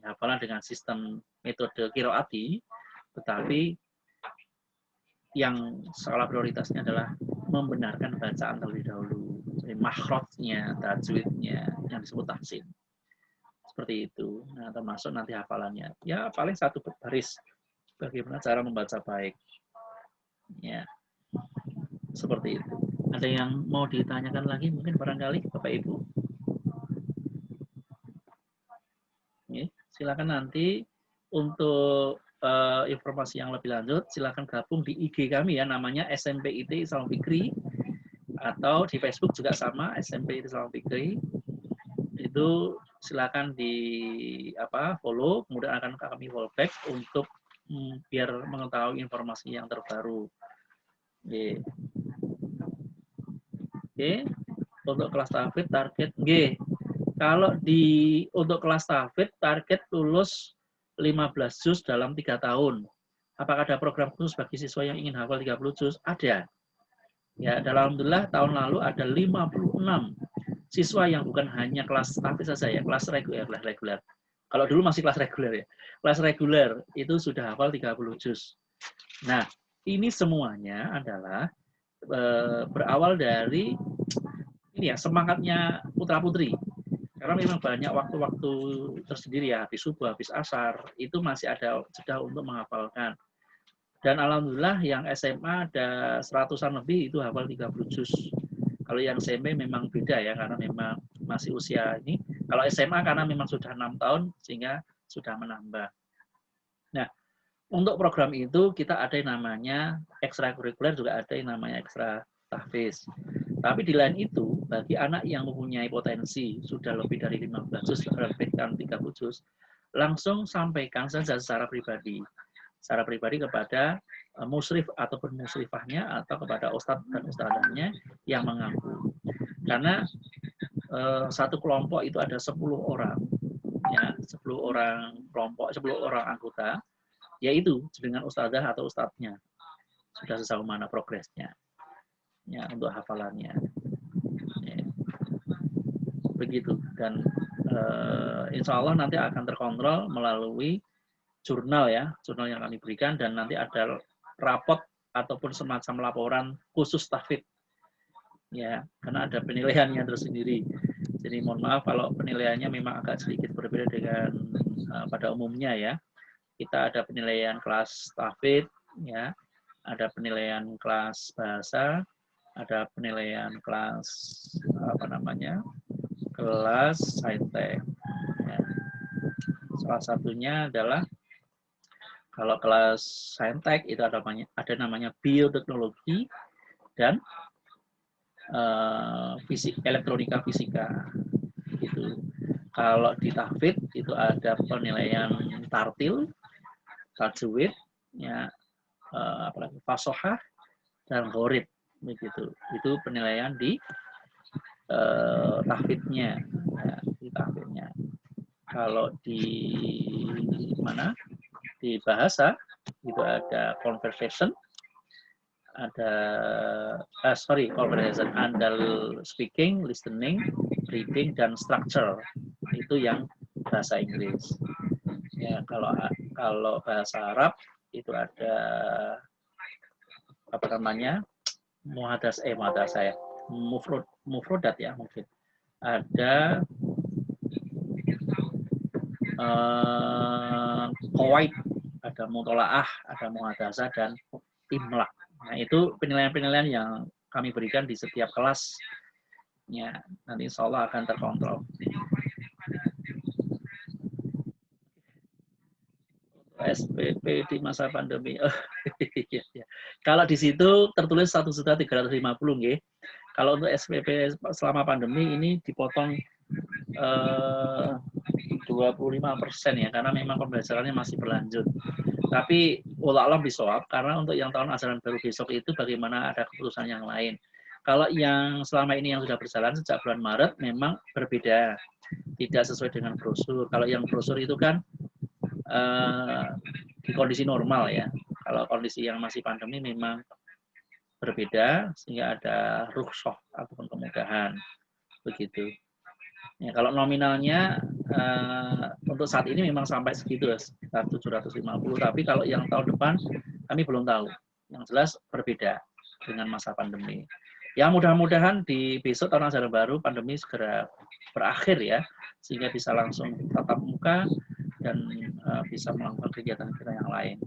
hafalan dengan sistem metode qiraati, tetapi yang skala prioritasnya adalah membenarkan bacaan terlebih dahulu, jadi makhrajnya, tajwidnya, yang disebut tahsin. Seperti itu. Nah, termasuk nanti hafalannya. Ya, paling 1 baris. Bagaimana cara membaca baik. Ya, seperti itu. Ada yang mau ditanyakan lagi mungkin barangkali Bapak Ibu? Ya, silakan nanti untuk informasi yang lebih lanjut, silakan gabung di IG kami ya, namanya SMPIT Islam Fikri, atau di Facebook juga sama, SMPIT Islam Fikri. Itu silakan di follow, kemudian akan kami follow back untuk biar mengetahui informasi yang terbaru. Oke. Untuk kelas tahfidz target kalau untuk kelas tahfidz target lulus 15 juz dalam 3 tahun. Apakah ada program khusus bagi siswa yang ingin hafal 30 juz? Ada. Ya, alhamdulillah tahun lalu ada 56 siswa yang bukan hanya kelas tahfidz saja ya, kelas reguler. Kalau dulu masih kelas reguler ya. Kelas reguler itu sudah hafal 30 juz. Nah, ini semuanya adalah berawal dari ini ya, semangatnya putra-putri. Karena memang banyak waktu-waktu tersendiri ya, habis subuh, habis asar, itu masih ada jeda untuk menghafalkan. Dan alhamdulillah yang SMA ada 100-an lebih itu hafal 30 juz. Kalau yang SMP memang beda ya, karena memang masih usia ini. Kalau SMA karena memang sudah 6 tahun, sehingga sudah menambah. Nah, untuk program itu kita ada yang namanya ekstrakurikuler, juga ada yang namanya ekstra tahfiz. Tapi di lain itu, bagi anak yang mempunyai potensi sudah lebih dari 15 juz, lebih dari 30 juz, langsung sampaikan saja secara pribadi kepada musyrif ataupun musyrifahnya, atau kepada ustadz dan ustadzahnya yang mengaku. Karena satu kelompok itu ada 10 orang, ya, 10 orang kelompok, 10 orang anggota, yaitu dengan ustadzah atau ustadznya sudah sejauh mana progresnya, ya, untuk hafalannya, ya. Begitu. Dan insya Allah nanti akan terkontrol melalui jurnal ya, jurnal yang kami berikan, dan nanti ada rapot ataupun semacam laporan khusus tahfidz, ya, karena ada penilaiannya tersendiri. Jadi mohon maaf kalau penilaiannya memang agak sedikit berbeda dengan pada umumnya ya. Kita ada penilaian kelas tahfidz, ya, ada penilaian kelas bahasa, ada penilaian kelas kelas saintek. Ya. Salah satunya adalah kalau kelas saintek itu ada namanya bioteknologi dan elektronika fisika. Gitu. Kalau di tahfidz itu ada penilaian tartil, tajwid, ya, apalagi fasohah, dan gharib begitu. Itu penilaian di tahfidnya, ya, di tahfidnya. Kalau di mana? Di bahasa itu ada conversation, ada conversation, andal speaking, listening, reading, dan structure. Itu yang bahasa Inggris. Ya, kalau bahasa Arab itu ada apa namanya? Muhadas saya. Mufrodat ya mungkin. Ada qawaid, ada mutolaah, ada muhadasah, dan imlak. Nah, itu penilaian-penilaian yang kami berikan di setiap kelas. Ya, nanti insya Allah akan terkontrol. SPP di masa pandemi. Kalau di situ tertulis 1.350.000 nggih. Kalau untuk SPP selama pandemi ini dipotong 25% ya, karena memang pembelajarannya masih berlanjut. Tapi wallah bisawab, karena untuk yang tahun ajaran baru besok itu bagaimana ada keputusan yang lain. Kalau yang selama ini yang sudah berjalan sejak bulan Maret memang berbeda, tidak sesuai dengan brosur. Kalau yang brosur itu kan di kondisi normal ya. Kalau kondisi yang masih pandemi memang berbeda, sehingga ada rukhsah ataupun kemudahan begitu. Ya, kalau nominalnya untuk saat ini memang sampai segitu, 750. Tapi kalau yang tahun depan kami belum tahu. Yang jelas berbeda dengan masa pandemi. Ya mudah-mudahan di besok tahun ajaran baru pandemi segera berakhir ya, sehingga bisa langsung tatap muka dan bisa melakukan kegiatan-kegiatan yang lain.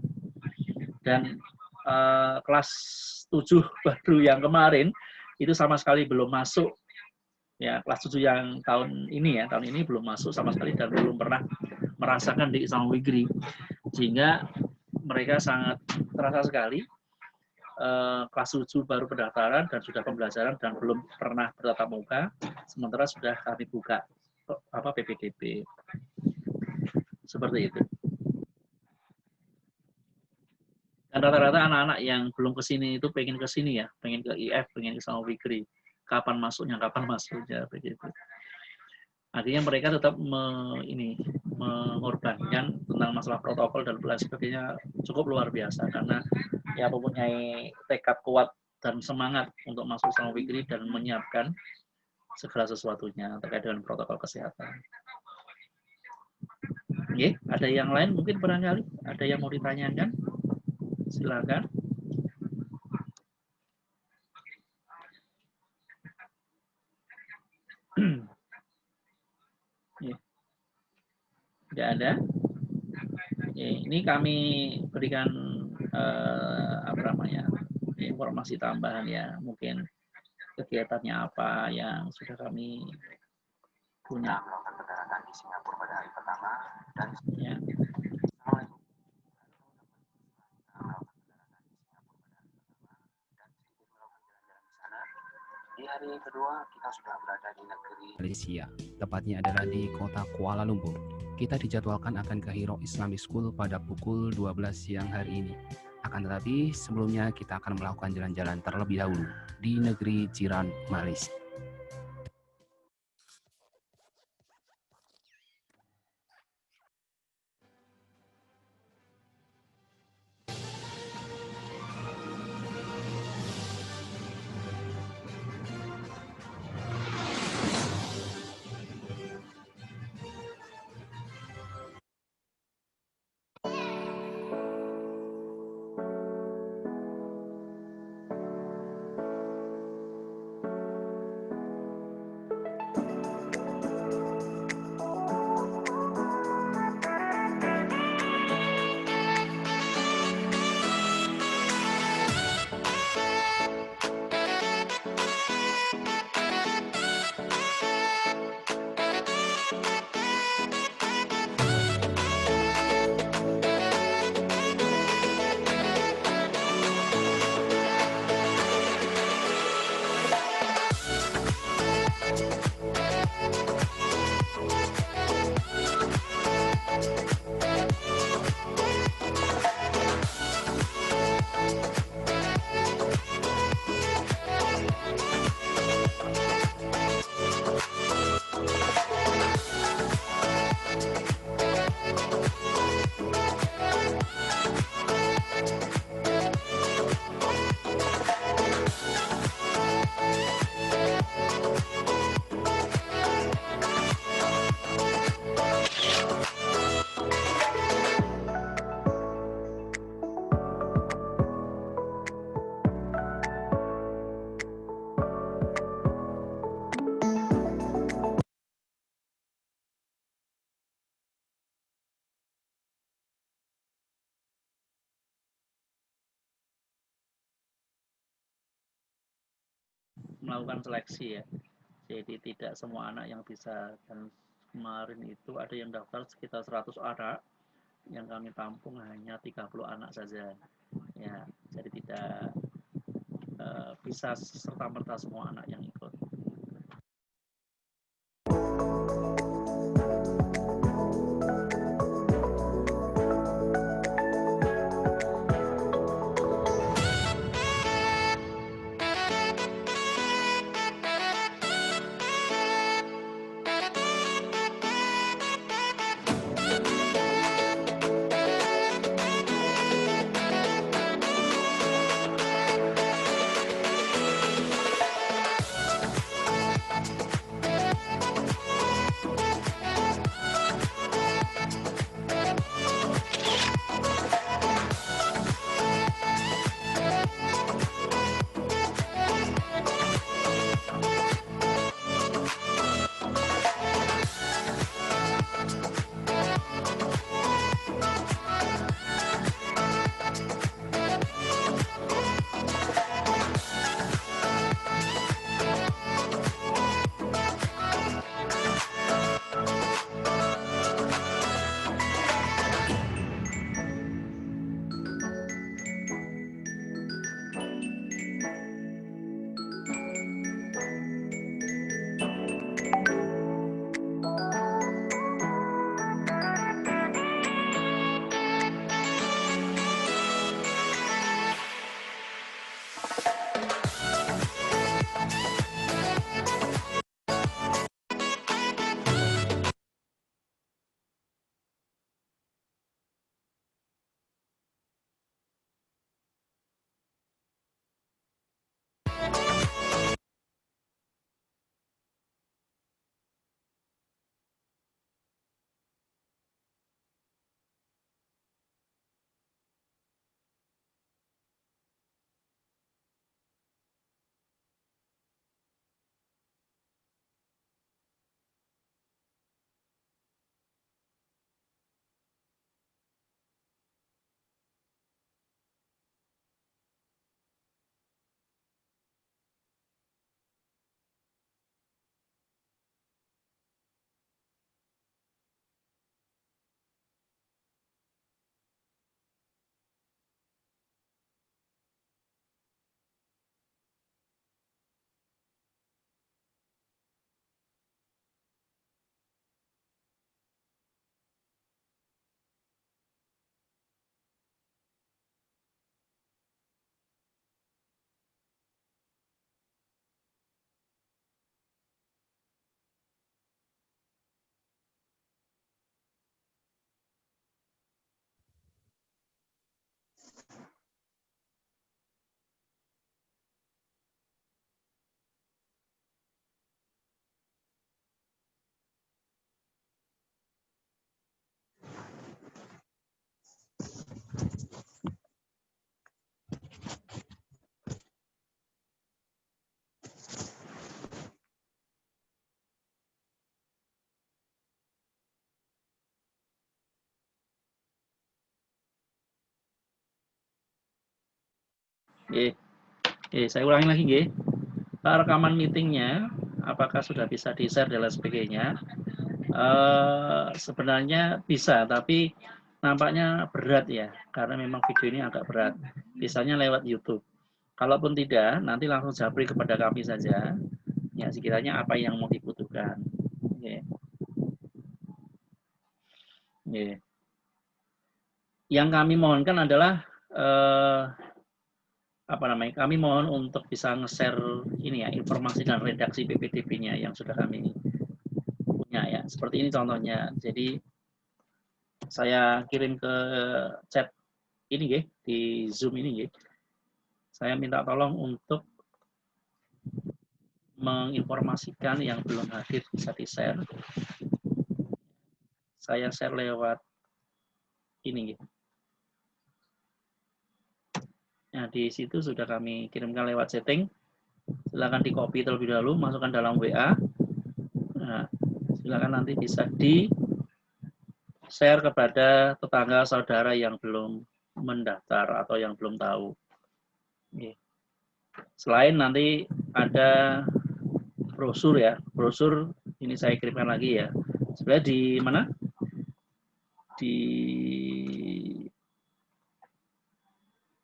Dan kelas 7 baru yang kemarin itu sama sekali belum masuk. Ya, kelas 7 yang tahun ini belum masuk sama sekali dan belum pernah merasakan di Islam Wigri, sehingga mereka sangat terasa sekali kelas 7 baru pendaftaran dan sudah pembelajaran dan belum pernah bertatap muka, sementara sudah kami buka PPDB seperti itu. Dan rata-rata anak-anak yang belum kesini itu pengen kesini ya, pengen ke IF, pengen ke Islam Wigri. Kapan masuknya begitu. Akhirnya mereka tetap mengorbankan tentang masalah protokol dan lain sebagainya cukup luar biasa, karena ya mempunyai tekad kuat dan semangat untuk masuk Islam Wigri dan menyiapkan segala sesuatunya terkait dengan protokol kesehatan. Oke, ada yang lain mungkin barangkali ada yang mau ditanyakan, silakan. Tidak ada. Ini kami berikan informasi tambahan ya, mungkin kegiatannya apa yang sudah kami punya. Di Singapura pada hari pertama dan ya. Di hari kedua kita sudah berada di negeri Malaysia, tepatnya adalah di kota Kuala Lumpur. Kita dijadwalkan akan ke Hiro Islamic School pada pukul 12 siang hari ini. Akan tetapi sebelumnya kita akan melakukan jalan-jalan terlebih dahulu di negeri jiran Malaysia. melakukan seleksi ya. Jadi tidak semua anak yang bisa, dan kemarin itu ada yang daftar sekitar 100 anak, yang kami tampung hanya 30 anak saja. Ya, jadi tidak bisa serta-merta semua anak yang ikut. Saya ulangi lagi, nggih. Rekaman meetingnya, apakah sudah bisa di-share dan lain sebagainya? Sebenarnya bisa, tapi nampaknya berat ya, karena memang video ini agak berat. Misalnya lewat YouTube. Kalaupun tidak, nanti langsung japri kepada kami saja. Ya, sekiranya apa yang mau dibutuhkan. Okay. Okay. Yang kami mohonkan adalah kami mohon untuk bisa nge-share ini ya, informasi dan redaksi PPDB-nya yang sudah kami punya ya. Seperti ini contohnya. Jadi saya kirim ke chat ini nggih, di Zoom ini nggih. Saya minta tolong untuk menginformasikan yang belum hadir bisa di-share. Saya share lewat ini nggih. Nah, di situ sudah kami kirimkan lewat chatting. Silakan di-copy terlebih dahulu, masukkan dalam WA. Nah, silakan nanti bisa di-share kepada tetangga saudara yang belum mendaftar atau yang belum tahu. Selain nanti ada brosur ya, brosur ini saya kirimkan lagi ya. Sebenarnya di mana?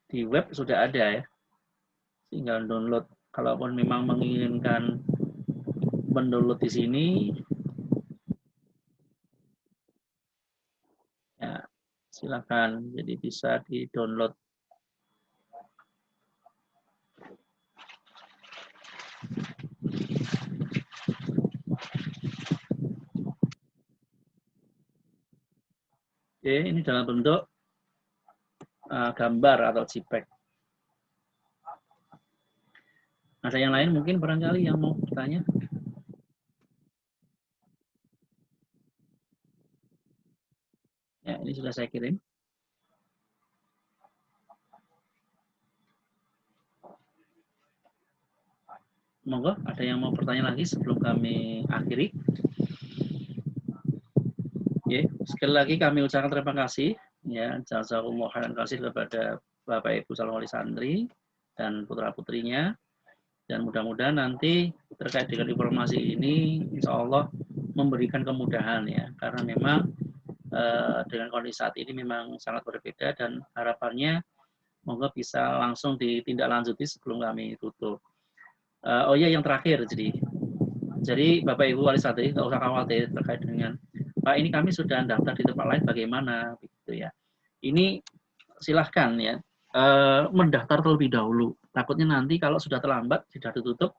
Di web sudah ada ya. Tinggal download. Kalaupun memang menginginkan mendownload di sini, ya silakan. Jadi bisa di-download. Oke, ini dalam bentuk gambar atau JPEG. Ada yang lain mungkin barangkali yang mau bertanya? Ya, ini sudah saya kirim. Monggo, ada yang mau bertanya lagi sebelum kami akhiri? Ya, sekali lagi kami ucapkan terima kasih ya, jazakumullah khairan kasih kepada Bapak Ibu calon wali santri dan putra-putrinya, dan mudah-mudahan nanti terkait dengan informasi ini insya Allah memberikan kemudahan ya, karena memang dengan kondisi saat ini memang sangat berbeda dan harapannya moga bisa langsung ditindaklanjuti sebelum kami tutup. Oh iya, yang terakhir, jadi Bapak Ibu wali santri nggak usah khawatir terkait dengan Pak, ini kami sudah daftar di tempat lain bagaimana begitu ya. Ini silahkan ya mendaftar terlebih dahulu. Takutnya nanti kalau sudah terlambat, sudah ditutup,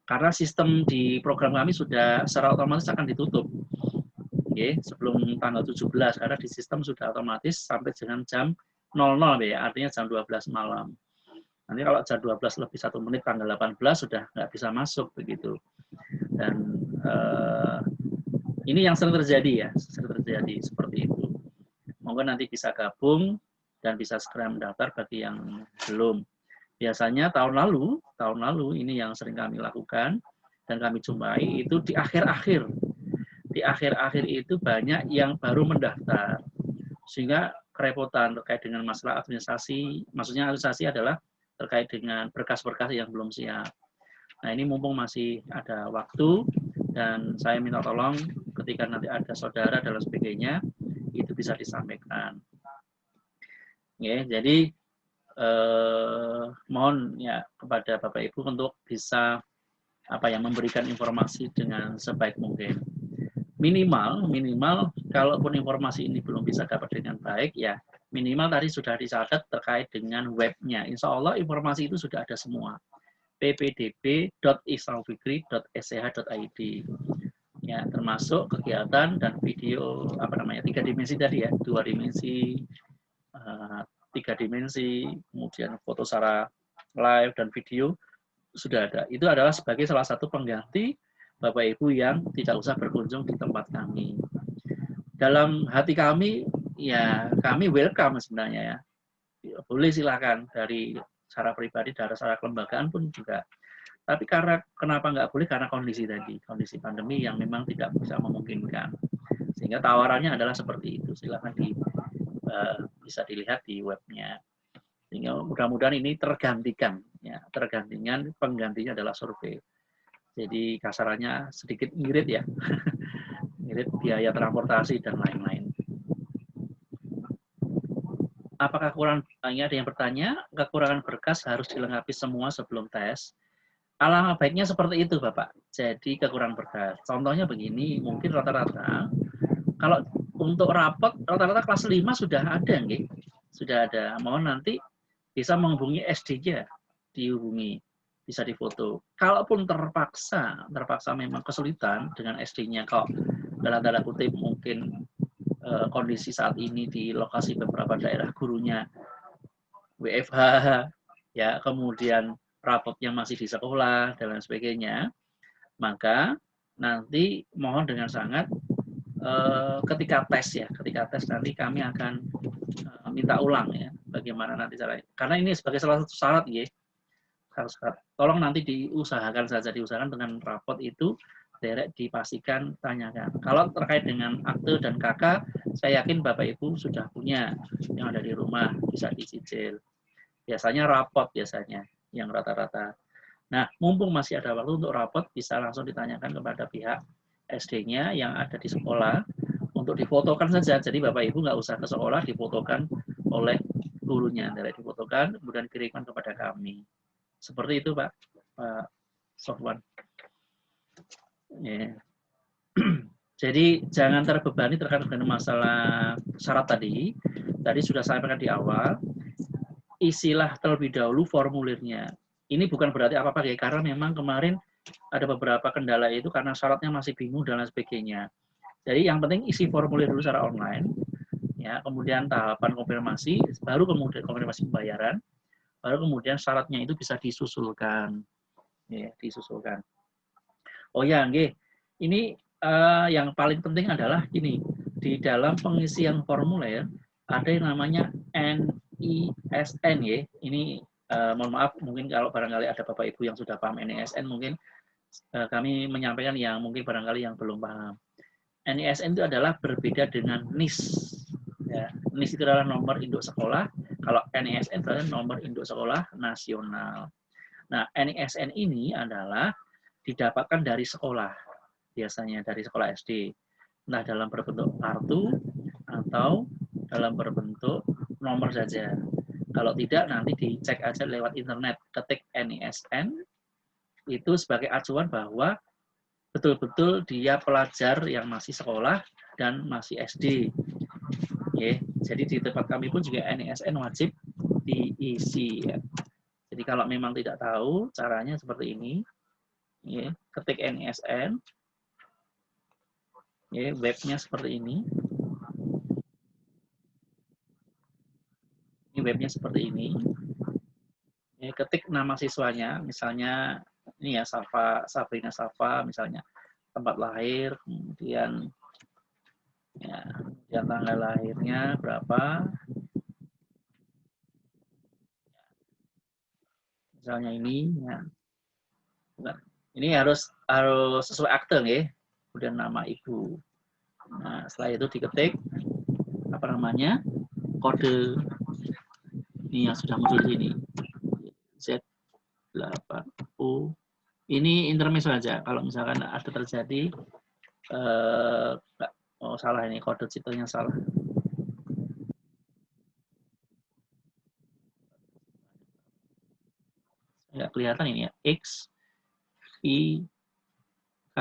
karena sistem di program kami sudah secara otomatis akan ditutup. Oke, sebelum tanggal 17, karena di sistem sudah otomatis sampai dengan jam 00 ya, artinya jam 12 malam. Nanti kalau jam 12 lebih 1 menit tanggal 18 sudah nggak bisa masuk begitu. Dan ini yang sering terjadi ya, sering terjadi seperti itu. Monggo nanti bisa gabung dan bisa segera mendaftar bagi yang belum. Biasanya tahun lalu ini yang sering kami lakukan dan kami jumpai itu di akhir-akhir. Di akhir-akhir itu banyak yang baru mendaftar. Sehingga kerepotan terkait dengan masalah administrasi, maksudnya administrasi adalah terkait dengan berkas-berkas yang belum siap. Nah, ini mumpung masih ada waktu dan saya minta tolong ketika nanti ada saudara dan sebagainya itu bisa disampaikan. Ya, jadi mohon ya kepada Bapak Ibu untuk bisa memberikan informasi dengan sebaik mungkin. Minimal kalaupun informasi ini belum bisa dapat dengan baik ya minimal tadi sudah dicatat terkait dengan webnya. Insya Allah informasi itu sudah ada semua. ppdb.islamfikri.sch.id ya, termasuk kegiatan dan video 3 dimensi tadi ya, 2 dimensi, 3 dimensi, kemudian foto secara live dan video sudah ada. Itu adalah sebagai salah satu pengganti Bapak Ibu yang tidak usah berkunjung di tempat kami. Dalam hati kami ya kami welcome sebenarnya ya. Boleh silakan dari secara pribadi, dari secara kelembagaan pun juga. Tapi karena kenapa nggak boleh? Karena kondisi tadi, kondisi pandemi yang memang tidak bisa memungkinkan. Sehingga tawarannya adalah seperti itu. Silakan bisa dilihat di webnya. Sehingga mudah-mudahan ini tergantikan. Ya, tergantikan penggantinya adalah survei. Jadi kasarannya sedikit ngirit ya, ngirit biaya transportasi dan lain-lain. Apakah kurang banyak? Ada yang bertanya, kekurangan berkas harus dilengkapi semua sebelum tes. Alangkah baiknya seperti itu, Bapak. Jadi kekurangan berkas. Contohnya begini, mungkin rata-rata kalau untuk rapot rata-rata kelas 5 sudah ada, nggih. Sudah ada. Mohon nanti bisa menghubungi SD-nya, dihubungi, bisa difoto. Kalaupun terpaksa memang kesulitan dengan SD-nya, kalau dalam tanda kutip mungkin kondisi saat ini di lokasi beberapa daerah gurunya WFH, ya kemudian rapotnya masih di sekolah dan lain sebagainya, maka nanti mohon dengan sangat ketika tes nanti kami akan minta ulang ya bagaimana nanti caranya. Karena ini sebagai salah satu syarat ya. Tolong nanti diusahakan dengan rapot itu direct dipastikan tanyakan. Kalau terkait dengan akte dan KK, saya yakin Bapak Ibu sudah punya yang ada di rumah bisa dicicil. Biasanya rapot yang rata-rata. Nah, mumpung masih ada waktu untuk rapot, bisa langsung ditanyakan kepada pihak SD-nya yang ada di sekolah untuk difotokan saja. Jadi Bapak Ibu nggak usah ke sekolah, difotokan oleh gurunya. Dari difotokan, kemudian kirimkan kepada kami. Seperti itu Pak Sofwan. Yeah. Jadi jangan terbebani terkait dengan masalah syarat tadi. Tadi sudah saya sampaikan di awal. Isilah terlebih dahulu formulirnya. Ini bukan berarti apa-apa ya, karena memang kemarin ada beberapa kendala itu karena syaratnya masih bingung dan lain sebagainya. Jadi yang penting isi formulir dulu secara online, ya. Kemudian tahapan konfirmasi, baru kemudian konfirmasi pembayaran, baru kemudian syaratnya itu bisa disusulkan, ya, disusulkan. Oh ya, nggih. Ini yang paling penting adalah ini, di dalam pengisian formulir ada yang namanya NISN ya. Ini mohon maaf mungkin kalau barangkali ada Bapak Ibu yang sudah paham NISN, mungkin kami menyampaikan yang mungkin barangkali yang belum paham. NISN itu adalah berbeda dengan NIS. Ya, NIS itu adalah nomor induk sekolah. Kalau NISN adalah nomor induk sekolah nasional. Nah, NISN ini adalah didapatkan dari sekolah, biasanya dari sekolah SD. Nah, dalam berbentuk kartu atau dalam berbentuk nomor saja. Kalau tidak, nanti dicek aja lewat internet, ketik NISN, itu sebagai acuan bahwa betul-betul dia pelajar yang masih sekolah dan masih SD. Oke, jadi di tempat kami pun juga NISN wajib diisi. Ya. Jadi kalau memang tidak tahu caranya seperti ini, ya, ketik NISN, ya, webnya seperti ini. Ini webnya seperti ini. Ya, ketik nama siswanya, misalnya ini ya Sabrina Safa, misalnya tempat lahir, kemudian ya, kemudian tanggal lahirnya berapa, misalnya ini, ya. Nah, ini harus sesuai akte ya. Kemudian nama ibu. Nah, setelah itu diketik apa namanya, kode ini yang sudah muncul di sini, Z8U. Ini intermezzo saja. Kalau misalkan ada terjadi oh salah, ini kode ciptanya salah. Nggak kelihatan ini ya. X I K,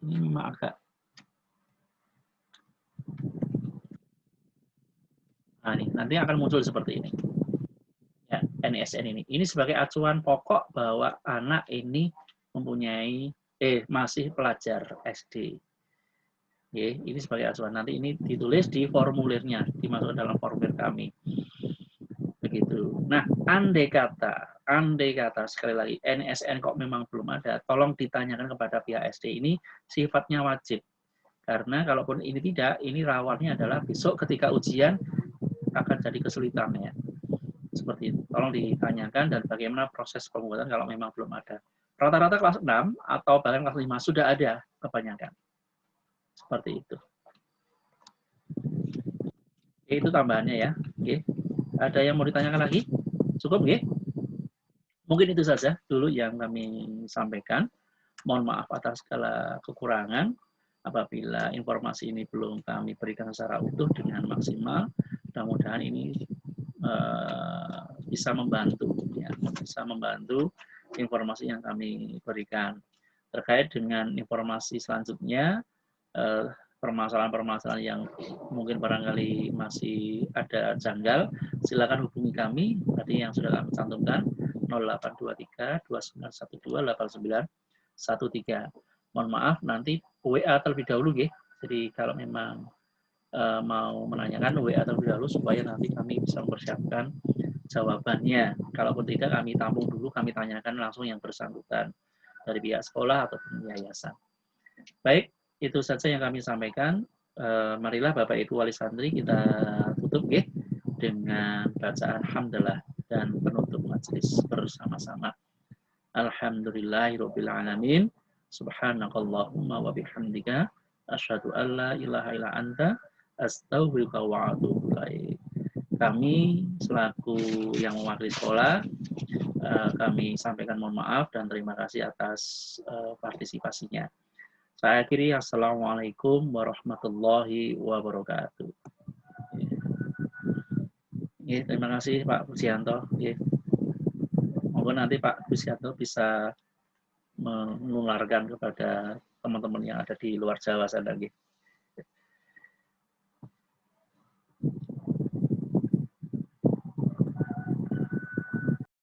ini memang agak. Nah, ini nanti akan muncul seperti ini. Ya, NISN ini. Ini sebagai acuan pokok bahwa anak ini mempunyai masih pelajar SD. Oke, ini sebagai acuan. Nanti ini ditulis di formulirnya, dimasukkan dalam formulir kami. Begitu. Nah, andai kata sekali lagi NISN kok memang belum ada, tolong ditanyakan kepada pihak SD. Ini sifatnya wajib. Karena kalaupun ini tidak, ini rawannya adalah besok ketika ujian akan jadi kesulitan ya. Seperti itu. Tolong ditanyakan dan bagaimana proses pembuatan kalau memang belum ada. Rata-rata kelas 6 atau bahkan kelas 5 sudah ada kebanyakan. Seperti itu. Oke, itu tambahannya ya. Oke. Ada yang mau ditanyakan lagi? Cukup, oke? Mungkin itu saja dulu yang kami sampaikan. Mohon maaf atas segala kekurangan. Apabila informasi ini belum kami berikan secara utuh dengan maksimal, mudah-mudahan ini bisa membantu, ya, bisa membantu informasi yang kami berikan. Terkait dengan informasi selanjutnya, permasalahan-permasalahan yang mungkin barangkali masih ada janggal, silakan hubungi kami tadi yang sudah kami cantumkan 0823 2912 8913. Mohon maaf nanti WA terlebih dahulu ya. Jadi kalau memang mau menanyakan WA terlebih dahulu supaya nanti kami bisa mempersiapkan jawabannya. Kalaupun tidak kami tampung dulu, kami tanyakan langsung yang bersangkutan dari pihak sekolah ataupun yayasan. Baik, itu saja yang kami sampaikan. Marilah Bapak Ibu wali santri kita tutup ya dengan bacaan hamdalah dan penutup majelis bersama-sama. Alhamdulillahirabbil alamin. Subhanakallahumma wa bihamdika asyhadu an la ilaha illa anta astaghfiruka wa atubu ilaik. kami selaku yang mewakili sekolah, kami sampaikan mohon maaf dan terima kasih atas partisipasinya. Saya akhiri, assalamualaikum warahmatullahi wabarakatuh. Ya, terima kasih Pak Pujianto. Ya. Monggo nanti Pak Pujianto bisa menularkan kepada teman-teman yang ada di luar Jawa sana.